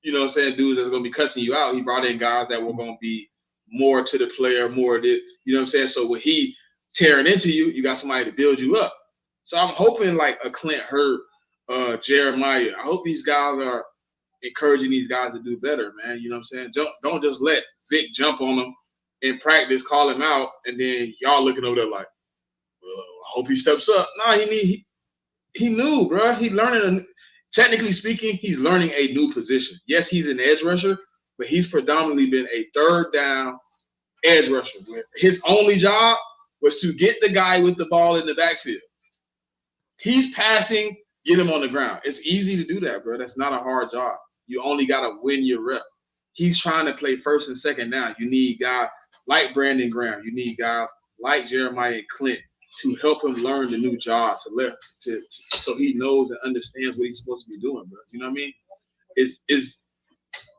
dudes that's going to be cussing you out. He brought in guys that were going to be more to the player, more of it. You know what I'm saying? So when he tearing into you, you got somebody to build you up. So I'm hoping like a Clint Hurt, Jeremiah. I hope these guys are encouraging these guys to do better, man. You know what I'm saying? Don't just let Vic jump on them in practice, call him out, and then y'all looking over there like, well, I hope he steps up. Nah, he knew, bro. He learning. Technically speaking, he's learning a new position. Yes, he's an edge rusher, but he's predominantly been a third down edge rusher. His only job was to get the guy with the ball in the backfield. He's passing, get him on the ground. It's easy to do that, bro. That's not a hard job. You only got to win your rep. He's trying to play first and second down. You need guys like Brandon Graham. You need guys like Jeremiah and Clint to help him learn the new job, so he knows and understands what he's supposed to be doing, bro. You know what I mean? Is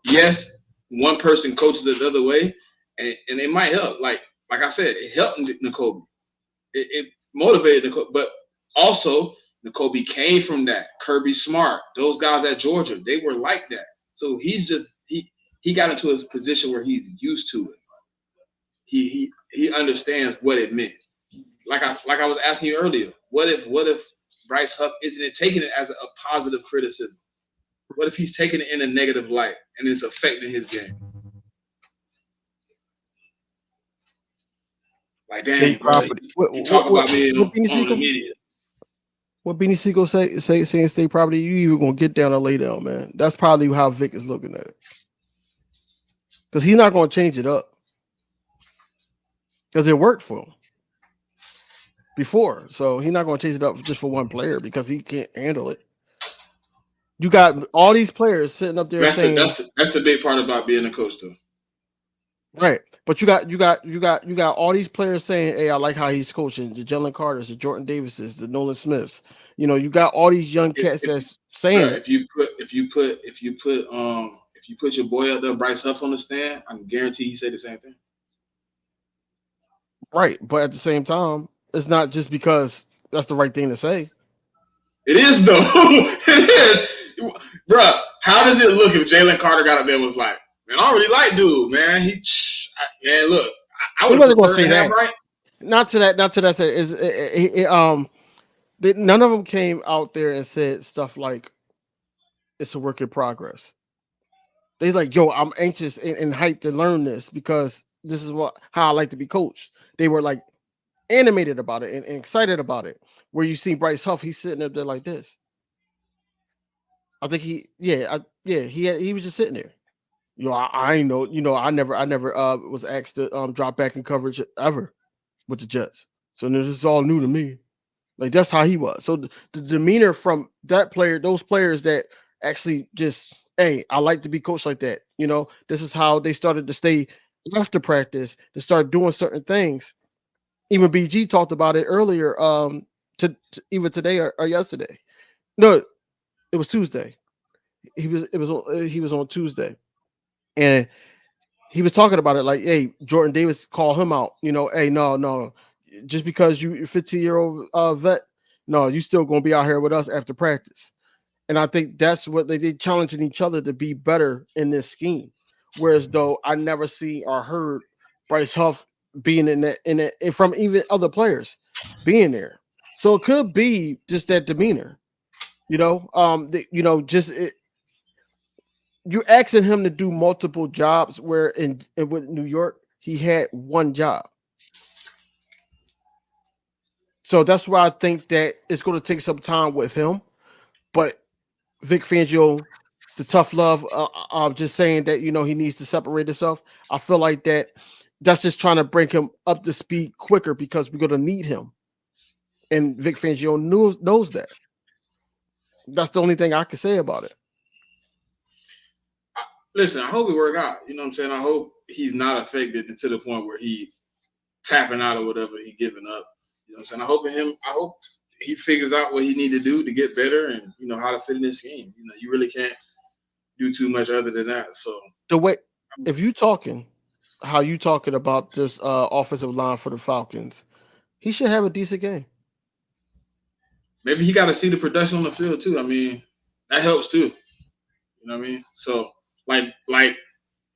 yes, one person coaches it another way, and it might help. Like I said, it helped N'Kobe. It motivated N'Kobe, but also N'Kobe came from that. Kirby Smart, those guys at Georgia, they were like that. So he's just he got into a position where he's used to it. he understands what it meant. Like I was asking you earlier, what if Bryce Huff isn't taking it as a positive criticism? What if he's taking it in a negative light and it's affecting his game? Like, dang, bro, he talk about being on the media. What Beanie Siegel saying state property, you even gonna get down or lay down, man. That's probably how Vic is looking at it. Because he's not gonna change it up. Because it worked for him before. So he's not gonna change it up just for one player because he can't handle it. You got all these players sitting up there That's the big part about being a coach, though. Right, but you got all these players saying, "Hey, I like how he's coaching." The Jalen Carters, the Jordan Davises, the Nolan Smiths. You know, you got all these young cats that's saying it. If you put your boy up there, Bryce Huff, on the stand, I can guarantee he say the same thing. Right, but at the same time, it's not just because that's the right thing to say. It is though. It is, bro. How does it look if Jalen Carter got up there and was like, "Man, I don't really like dude, man. Man, look, I would wasn't gonna say that. Right? Not to that. None of them came out there and said stuff like, "It's a work in progress." They like, "Yo, I'm anxious and hyped to learn this because this is how I like to be coached." They were like animated about it and excited about it. Where you see Bryce Huff, he's sitting up there like this. I think he was just sitting there. You know, I ain't know. You know, I never was asked to drop back in coverage ever with the Jets. So this is all new to me. Like that's how he was. So the demeanor from that player, those players that actually just, hey, I like to be coached like that. You know, this is how they started to stay after practice to start doing certain things. Even BG talked about it earlier. To even today or yesterday. No, it was Tuesday. He was on Tuesday, and he was talking about it like, hey, Jordan Davis called him out. You know, hey, no, just because you're 15-year-old vet, no, you still gonna be out here with us after practice. And I think that's what they did, challenging each other to be better in this scheme. Whereas though I never see or heard Bryce Huff being in that and from even other players being there. So it could be just that demeanor, you know. You're asking him to do multiple jobs where in with New York he had one job. So that's why I think that it's going to take some time with him. But Vic Fangio, the tough love, just saying that, you know, he needs to separate himself. I feel like that's just trying to bring him up to speed quicker because we're going to need him. And Vic Fangio knows that. That's the only thing I can say about it. Listen, I hope it work out. You know what I'm saying? I hope he's not affected to the point where he tapping out or whatever, he giving up. You know what I'm saying? I hope he figures out what he need to do to get better and, you know, how to fit in this game. You know, you really can't do too much other than that. So the way, if you talking, how you talking about this offensive line for the Falcons, he should have a decent game. Maybe he got to see the production on the field too. I mean, that helps too. You know what I mean? So like,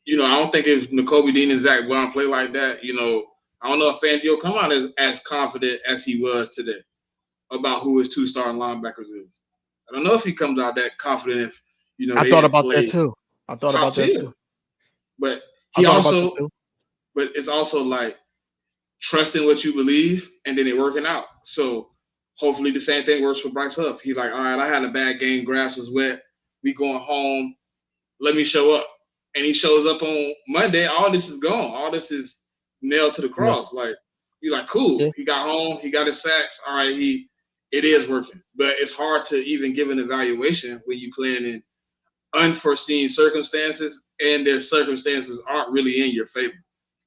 you know, I don't think if Nakobe Dean and Zach Brown play like that, you know, I don't know if Fangio come out as confident as he was today about who his two starting linebackers is. I don't know if he comes out that confident if, you know, I thought about that too. I thought about that too. But but it's also like trusting what you believe and then it working out. So hopefully the same thing works for Bryce Huff. He's like, all right, I had a bad game. Grass was wet. We going home. Let me show up. And he shows up on Monday. All this is gone. All this is nailed to the cross. Yeah. Like, you're like, cool. Yeah. He got home. He got his sacks. All right, it is working. But it's hard to even give an evaluation when you're playing in unforeseen circumstances and their circumstances aren't really in your favor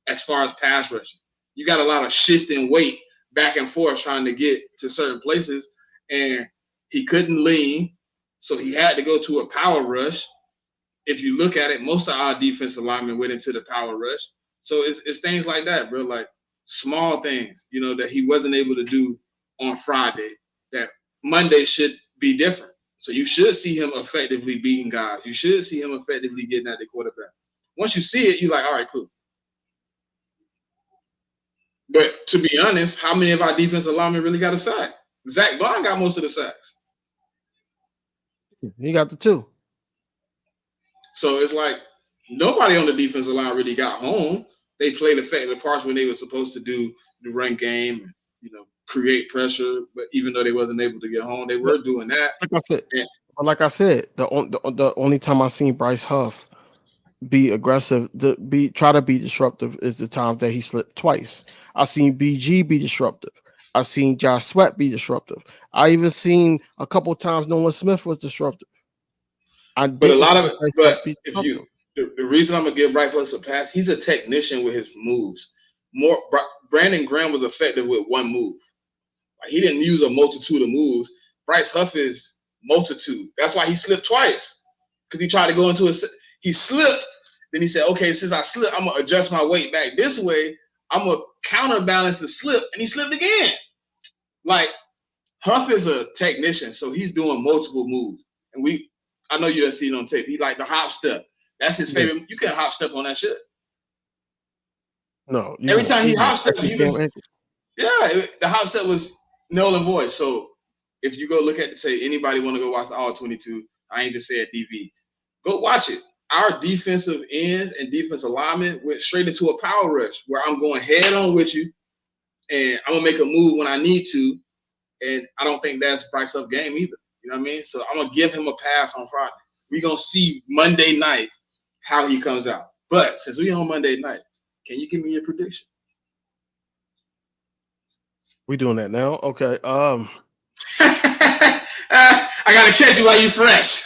as far as pass rushing. You got a lot of shifting weight back and forth trying to get to certain places, and he couldn't lean, so he had to go to a power rush. If you look at it, most of our defensive linemen went into the power rush. So it's things like that, bro, like small things, you know, that he wasn't able to do on Friday that Monday should be different. So you should see him effectively beating guys. You should see him effectively getting at the quarterback. Once you see it, you're like, all right, cool. But to be honest, how many of our defensive linemen really got a sack? Zach Bond got most of the sacks. He got the 2. So it's like nobody on the defensive line really got home. They played effective parts when they were supposed to do the run game and, create pressure. But even though they wasn't able to get home, they were doing that. Like I said, the only time I seen Bryce Huff be aggressive, try to be disruptive is the time that he slipped twice. I seen BG be disruptive. I seen Josh Sweat be disruptive. I even seen a couple times Nolan Smith was disruptive. The reason I'm gonna give Bryce Huff a pass, he's a technician with his moves. Brandon Graham was effective with one move. Like, he didn't use a multitude of moves. Bryce Huff is multitude. That's why he slipped twice, because he tried to go into he slipped. Then he said, okay, since I slipped, I'm gonna adjust my weight back this way. I'm gonna counterbalance the slip, and he slipped again. Like, Huff is a technician, so he's doing multiple moves. And I know you done seen it on tape. He like the hop step. That's his favorite. Yeah. You can't hop step on that shit. No. Every time he hop step, the hop step was null and void. So if you go look at the tape, anybody want to go watch the All 22, I ain't just saying DV. Go watch it. Our defensive ends and defensive linemen went straight into a power rush where I'm going head on with you, and I'm gonna make a move when I need to. And I don't think that's Bryce Huff game either. You know what I mean? So I'm gonna give him a pass on Friday. We're gonna see Monday night how he comes out. But since we on Monday night, can you give me your prediction? We doing that now? Okay. I gotta catch you while you fresh.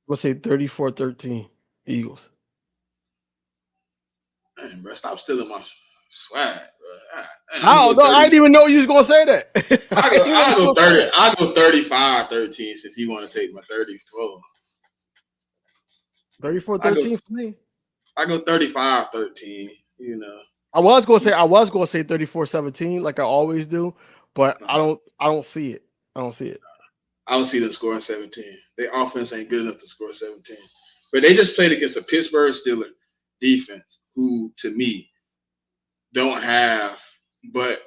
Let's say 34-13 Eagles. Man, bro, stop stealing my swag, bro. I don't know. I didn't even know you was gonna say that. I'll go 30. I'll go 35-13 since he want to take my 30-12. 34-13 for me. I go 35-13. You know. I was gonna say 34-17 like I always do, but I don't see it. I don't see them scoring 17. Their offense ain't good enough to score 17. But they just played against a Pittsburgh Steelers defense who, to me, don't have but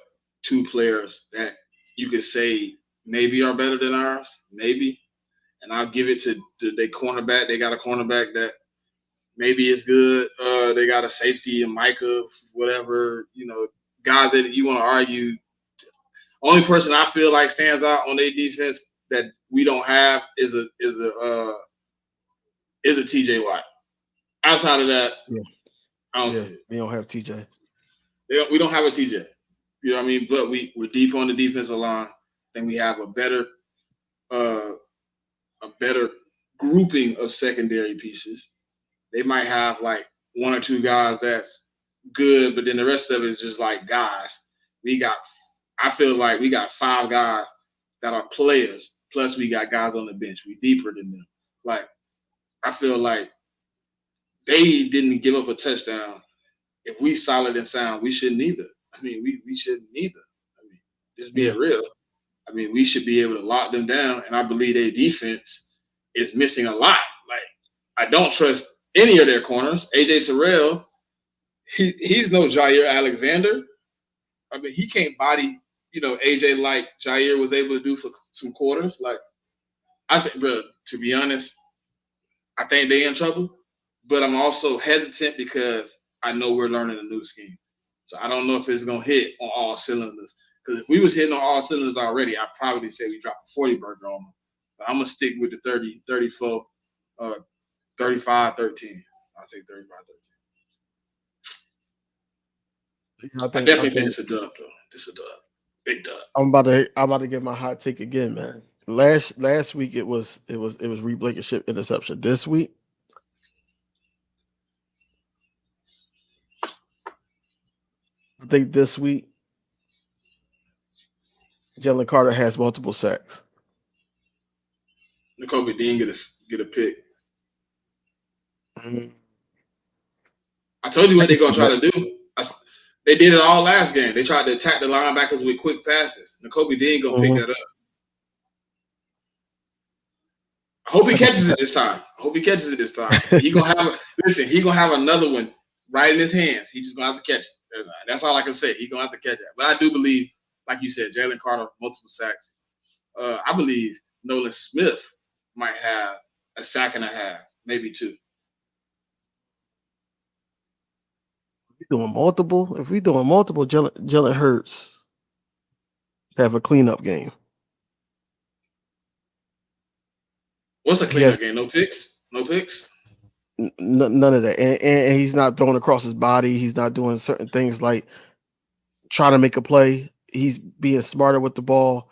2 players that you could say maybe are better than ours, maybe. And I'll give it to their cornerback. They got a cornerback that maybe is good. They got a safety and Micah, whatever, guys that you want to argue. Only person I feel like stands out on their defense that we don't have is a TJ Watt. Outside of that, I don't see it. We don't have TJ. We don't have a TJ. You know what I mean? But we're deep on the defensive line. Then we have a better grouping of secondary pieces. They might have like 1 or 2 guys that's good, but then the rest of it is just like guys. I feel like we got 5 guys that are players, plus we got guys on the bench. We deeper than them. Like, I feel like they didn't give up a touchdown. If we solid and sound, we shouldn't either. I mean, we shouldn't either. I mean, just being real. I mean, we should be able to lock them down, and I believe their defense is missing a lot. Like, I don't trust any of their corners. AJ Terrell, he's no Jair Alexander. I mean, he can't body, AJ like Jair was able to do for some quarters. Like, I think, bro, to be honest, I think they're in trouble. But I'm also hesitant because I know we're learning a new scheme. So I don't know if it's going to hit on all cylinders. Because if we was hitting on all cylinders already, I'd probably say we dropped a 40 burger on them. But I'm going to stick with the 30, 34, 35-13. I'll take 35-13. I definitely think it's a dub, though. It's a dub. Big dub. I'm about to get my hot take again, man. Last week it was Reed Blankenship interception. This week, I think this week, Jalen Carter has multiple sacks. Nakobe Dean get a pick. Mm-hmm. I told you what they're going to try to do. They did it all last game. They tried to attack the linebackers with quick passes. Nakobe Dean going to pick that up. I hope he catches it this time. He gonna have he gonna have another one right in his hands. He just gonna have to catch it. That's all I can say. He gonna have to catch it. But I do believe, like you said, Jalen Carter, multiple sacks. I believe Nolan Smith might have a sack and a half, maybe 2. If we doing multiple, Jalen Hurts have a cleanup game. What's a cleanup game? No picks? None of that. And he's not throwing across his body. He's not doing certain things like trying to make a play. He's being smarter with the ball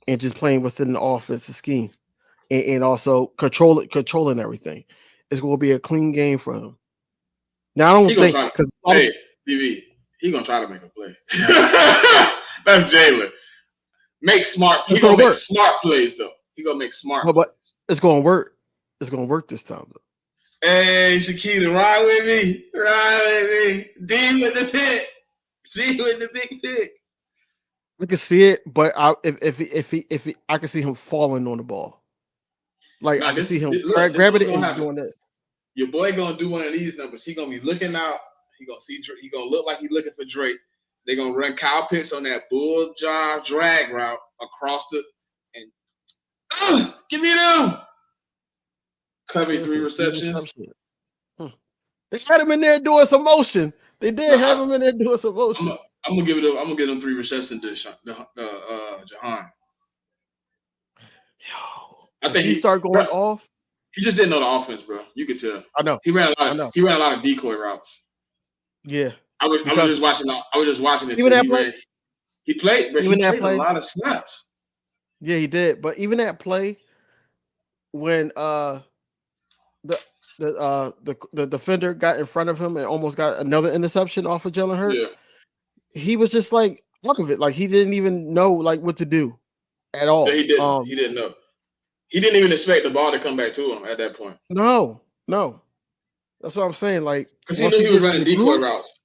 and just playing within the offensive scheme. And also controlling everything. It's going to be a clean game for him. Now, I don't think because DV, he gonna try to make a play. That's Jalen. He's gonna make smart plays though. He gonna make smart plays. But it's gonna work. It's gonna work this time though. Hey, Shakita, ride with me. D with the pick. D with the big pick. I can see it, but if he I can see him falling on the ball. Like I can see him grabbing it and doing this. Your boy gonna do one of these numbers. He gonna be looking out. He gonna see. He gonna look like he's looking for Drake. They're gonna run Kyle Pitts on that bull job drag route across the and give me them. Covey 3 receptions. They had him in there doing some motion. They did have him in there doing some motion. I'm gonna give them 3 receptions to Jahan. Yo, I think he started going off. He just didn't know the offense, bro. You could tell. I know. He ran a lot of decoy routes. Yeah. I was just watching it. Even that play. He played a lot of snaps. Yeah, he did. But even that play when the defender got in front of him and almost got another interception off of Jalen Hurts, he was just like look of it. Like he didn't even know like what to do at all. Yeah, he didn't. He didn't know. He didn't even expect the ball to come back to him at that point. No. That's what I'm saying. Like, because he knew he was running decoy routes.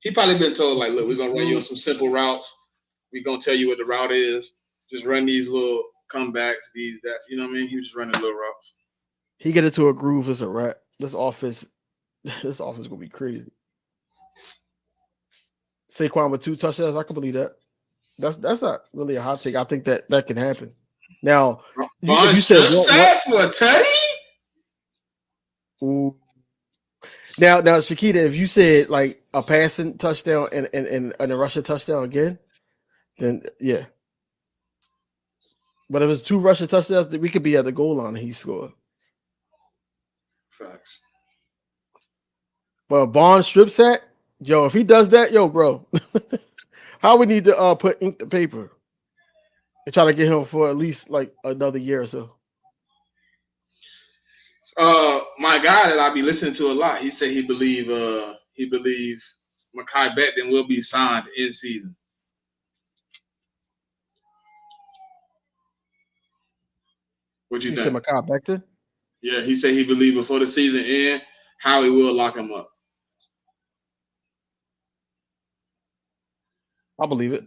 He probably been told, like, look, we're going to run you on some simple routes. We're going to tell you what the route is. Just run these little comebacks, that. You know what I mean? He was just running little routes. He get into a groove as a wrap. This offense going to be crazy. Saquon with 2 touchdowns. I can believe that. That's not really a hot take. I think that can happen. Now, you said what for a tutty? Ooh. Now, Shakita, if you said like a passing touchdown and a rushing touchdown again, then yeah. But if it's 2 rushing touchdowns, we could be at the goal line and he scored. Facts. Well, Bond strip sack, yo, if he does that, yo, bro, how we need to put ink to paper and try to get him for at least like another year or so. My guy that I be listening to a lot, he said he believe Mekhi Becton will be signed in season. What you think? Said Mekhi Becton? Yeah, he said he believe before the season end, Howie will lock him up. I believe it.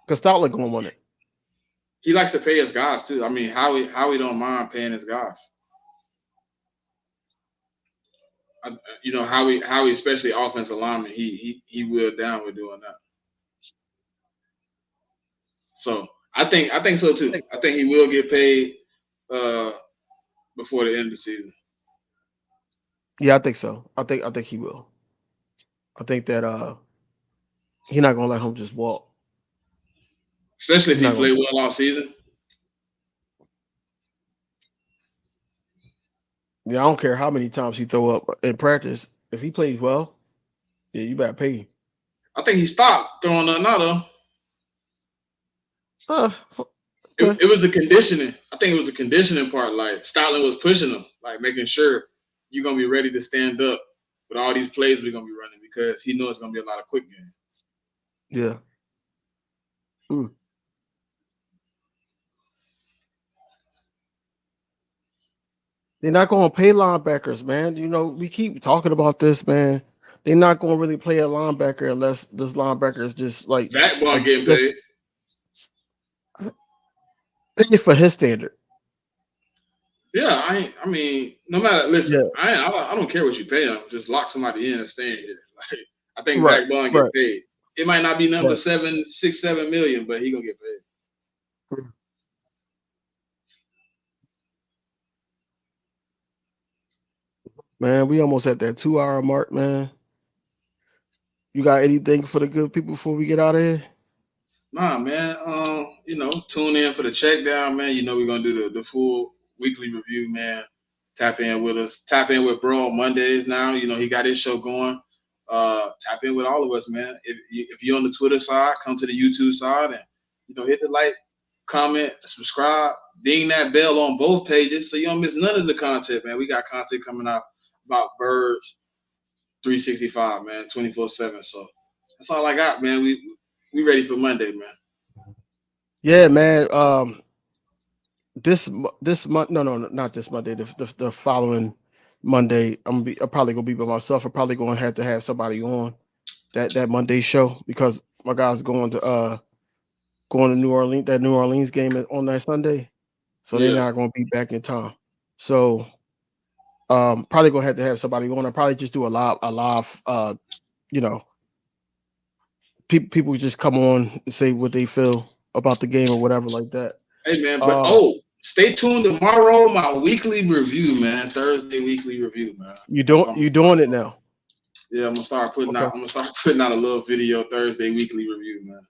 Because Stoutler going to want it. He likes to pay his guys too. I mean, Howie don't mind paying his guys. Howie, especially offensive lineman, he will down with doing that. So I think so too. I think he will get paid before the end of the season. Yeah, I think so. I think he will. I think that he's not gonna let him just walk. Especially if he played well all season. Yeah, I don't care how many times he throw up in practice. If he plays well, yeah, you better pay him. I think he stopped throwing another. It was the conditioning. I think it was the conditioning part. Like Stoutland was pushing him, like making sure you're gonna be ready to stand up with all these plays we're gonna be running because he knows it's gonna be a lot of quick games. Yeah. They're not going to pay linebackers, man. You know, we keep talking about this, man. They're not going to really play a linebacker unless this linebacker is just like Zach Bond getting paid. Pay for his standard. Yeah, I mean, no matter. Listen, Yeah. I don't care what you pay him. Just lock somebody in and stay in here. Like I think Right. Zach Bond Right. get paid. It might not be number Right. 7 million, but he gonna get paid. Man, we almost at that 2-hour mark, man. You got anything for the good people before we get out of here? Nah, man. Tune in for the check down, man. You know we're gonna do the full weekly review, man. Tap in with us. Tap in with bro on Mondays now. You know he got his show going. Tap in with all of us, man. If you're on the Twitter side, come to the YouTube side and hit the like, comment, subscribe, ding that bell on both pages so you don't miss none of the content, man. We got content coming out about birds 365, man, 24/7. So that's all I got, man. We ready for Monday, man. Yeah, man. This month, no, not this Monday. The following Monday, I'm probably gonna be by myself. I'm probably gonna have to have somebody on that Monday show because my guy's going to New Orleans. That New Orleans game is on that Sunday, so they're not gonna be back in time. So probably gonna have to have somebody on. I'll probably just do a live. People just come on and say what they feel about the game or whatever like that. Hey man, but stay tuned tomorrow. My weekly review, man. Thursday weekly review, man. You doing it now? Yeah, I'm gonna start putting out a little video Thursday weekly review, man.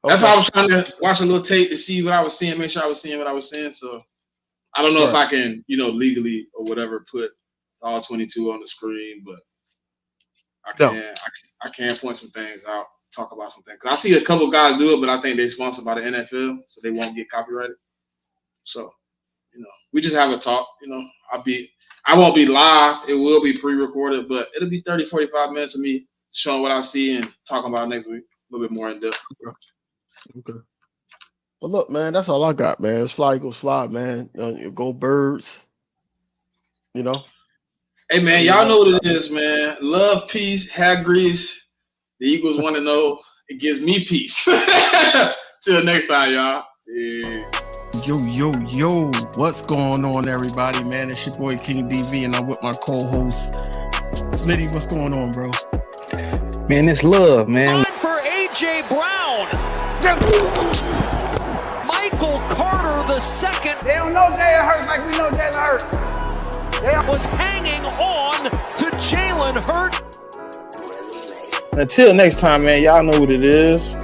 That's why I was trying to watch a little tape to see what I was seeing, make sure I was seeing what I was seeing. So I don't know if I can, legally or whatever, put all 22 on the screen, but I can point some things out, talk about some things. 'Cause I see a couple guys do it, but I think they're sponsored by the NFL, so they won't get copyrighted. So, we just have a talk. I won't be live. It will be pre-recorded, but it'll be 30, 45 minutes of me showing what I see and talking about next week a little bit more in depth. Okay. Well, look, man, that's all I got, man. It's fly, Eagles fly, man. Go Birds. Hey, man, y'all know what it is, man. Love, peace, hair grease. The Eagles want to know. It gives me peace. Till next time, y'all. Yeah. Yo, what's going on, everybody, man? It's your boy King DV, and I'm with my co-host Smitty. What's going on, bro? Man, it's love, man. Time for A.J. Brown. Michael Carter the second. They don't know Jalen Hurts like we know Jalen Hurts. They was hanging on to Jalen Hurts. Until next time, man, y'all know what it is.